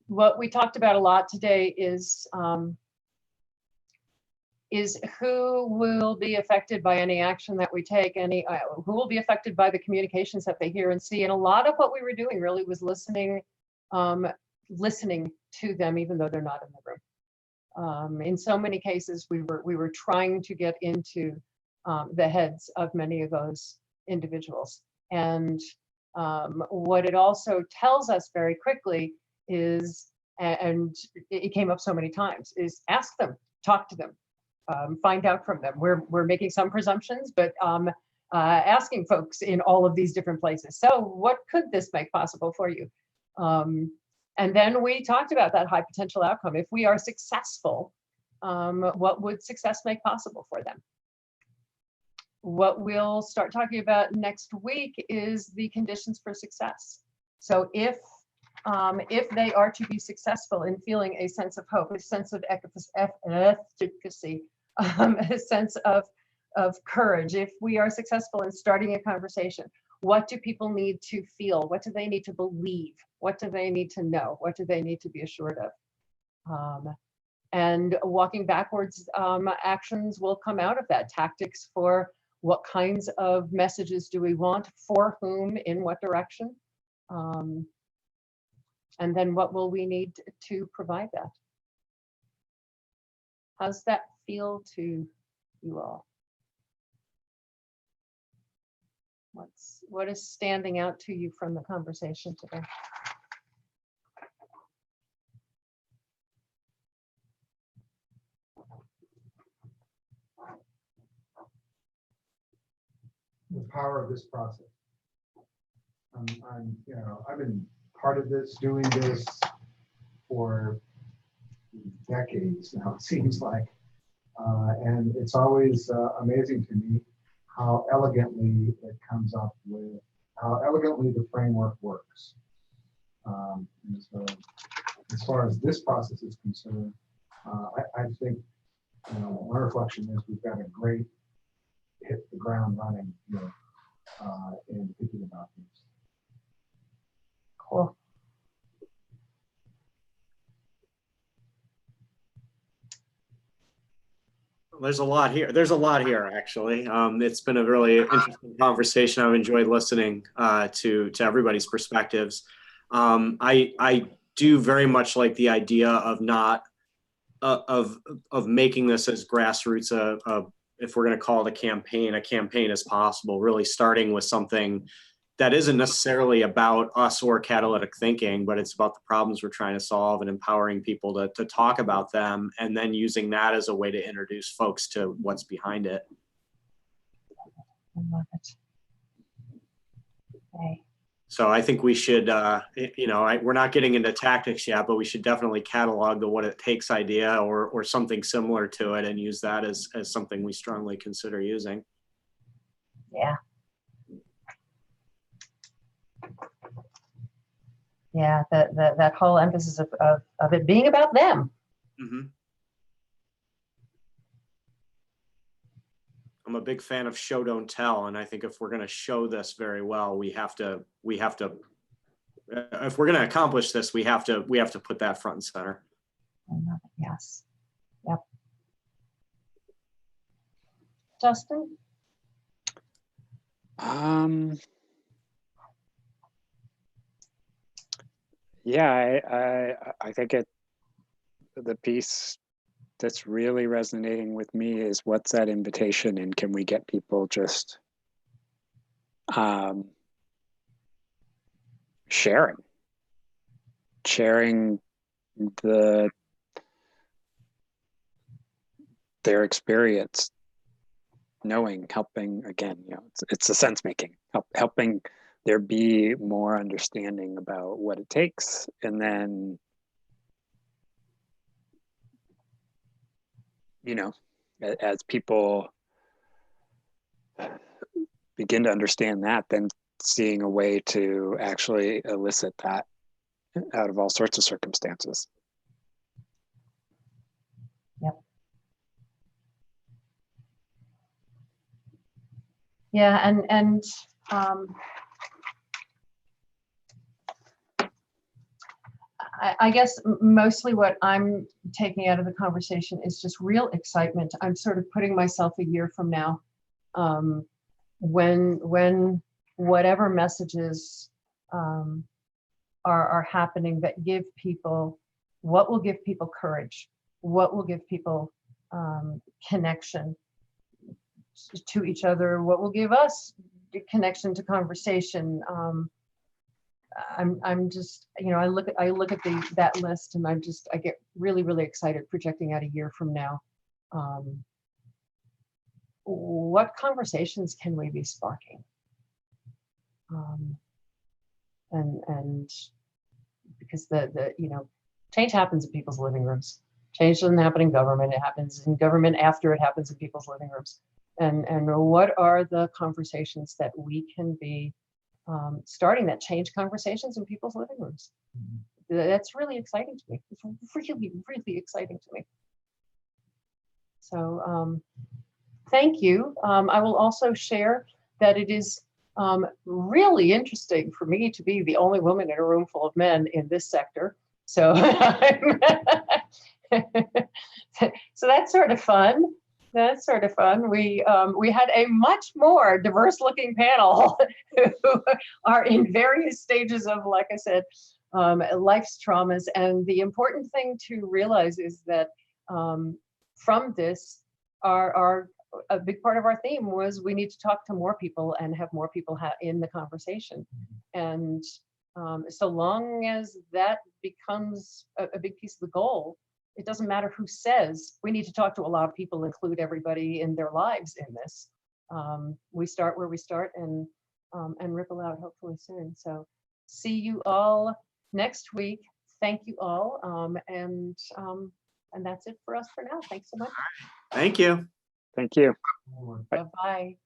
What we talked about a lot today is who will be affected by any action that we take, who will be affected by the communications that they hear and see. And a lot of what we were doing really was listening to them, even though they're not in the room. In so many cases, we were trying to get into the heads of many of those individuals. And what it also tells us very quickly is, and it came up so many times, is ask them, talk to them, find out from them. We're making some presumptions, but asking folks in all of these different places. So what could this make possible for you? And then we talked about that high potential outcome. If we are successful, what would success make possible for them? What we'll start talking about next week is the conditions for success. So if they are to be successful in feeling a sense of hope, a sense of efficacy, a sense of courage, if we are successful in starting a conversation, what do people need to feel? What do they need to believe? What do they need to know? What do they need to be assured of? And walking backwards, actions will come out of that. Tactics for what kinds of messages do we want, for whom, in what direction? And then what will we need to provide that? How's that feel to you all? What is standing out to you from the conversation today? The power of this process. You know, I've been part of this, doing this for decades now, it seems like. And it's always amazing to me how elegantly it comes up with, how elegantly the framework works. And so as far as this process is concerned, I think, you know, my reflection is we've got a great hit the ground running, you know, in thinking about this. Cool. There's a lot here. There's a lot here, actually. It's been a really interesting conversation. I've enjoyed listening to everybody's perspectives. I do very much like the idea of not of making this as grassroots if we're going to call it a campaign as possible, really starting with something that isn't necessarily about us or catalytic thinking, but it's about the problems we're trying to solve and empowering people to talk about them, and then using that as a way to introduce folks to what's behind it. I love it. Okay. So I think we should, we're not getting into tactics yet, but we should definitely catalog the what it takes idea or something similar to it and use that as something we strongly consider using. Yeah. Yeah, that whole emphasis of it being about them. Mm-hmm. I'm a big fan of show, don't tell. And I think if we're going to show this very well, we have to, if we're going to accomplish this, we have to put that front and center. I love it. Yes. Yep. Justin? Yeah, I think the piece that's really resonating with me is what's that invitation, and can we get people just sharing their experience, knowing, helping, again, it's a sense making, helping there be more understanding about what it takes, and then as people begin to understand that, then seeing a way to actually elicit that out of all sorts of circumstances. Yep. Yeah, and I guess mostly what I'm taking out of the conversation is just real excitement. I'm sort of putting myself a year from now, when whatever messages are happening that give people, what will give people courage, what will give people connection to each other, what will give us connection to conversation. I'm just, I look at that list, and I get really, really excited projecting out a year from now. What conversations can we be sparking? And because the change happens in people's living rooms. Change doesn't happen in government. It happens in government after it happens in people's living rooms. And what are the conversations that we can be starting that change conversations in people's living rooms? That's really exciting to me. It's really, really exciting to me. So thank you. I will also share that it is really interesting for me to be the only woman in a room full of men in this sector. So, so that's sort of fun. That's sort of fun. We had a much more diverse looking panel who are in various stages of, like I said, life's traumas. And the important thing to realize is that from this, a big part of our theme was we need to talk to more people and have more people in the conversation. And so long as that becomes a big piece of the goal, it doesn't matter who says we need to talk to a lot of people, include everybody in their lives in this. We start where we start and ripple out hopefully soon. So see you all next week. Thank you all. And that's it for us for now. Thanks so much. Thank you. Thank you. Bye-bye.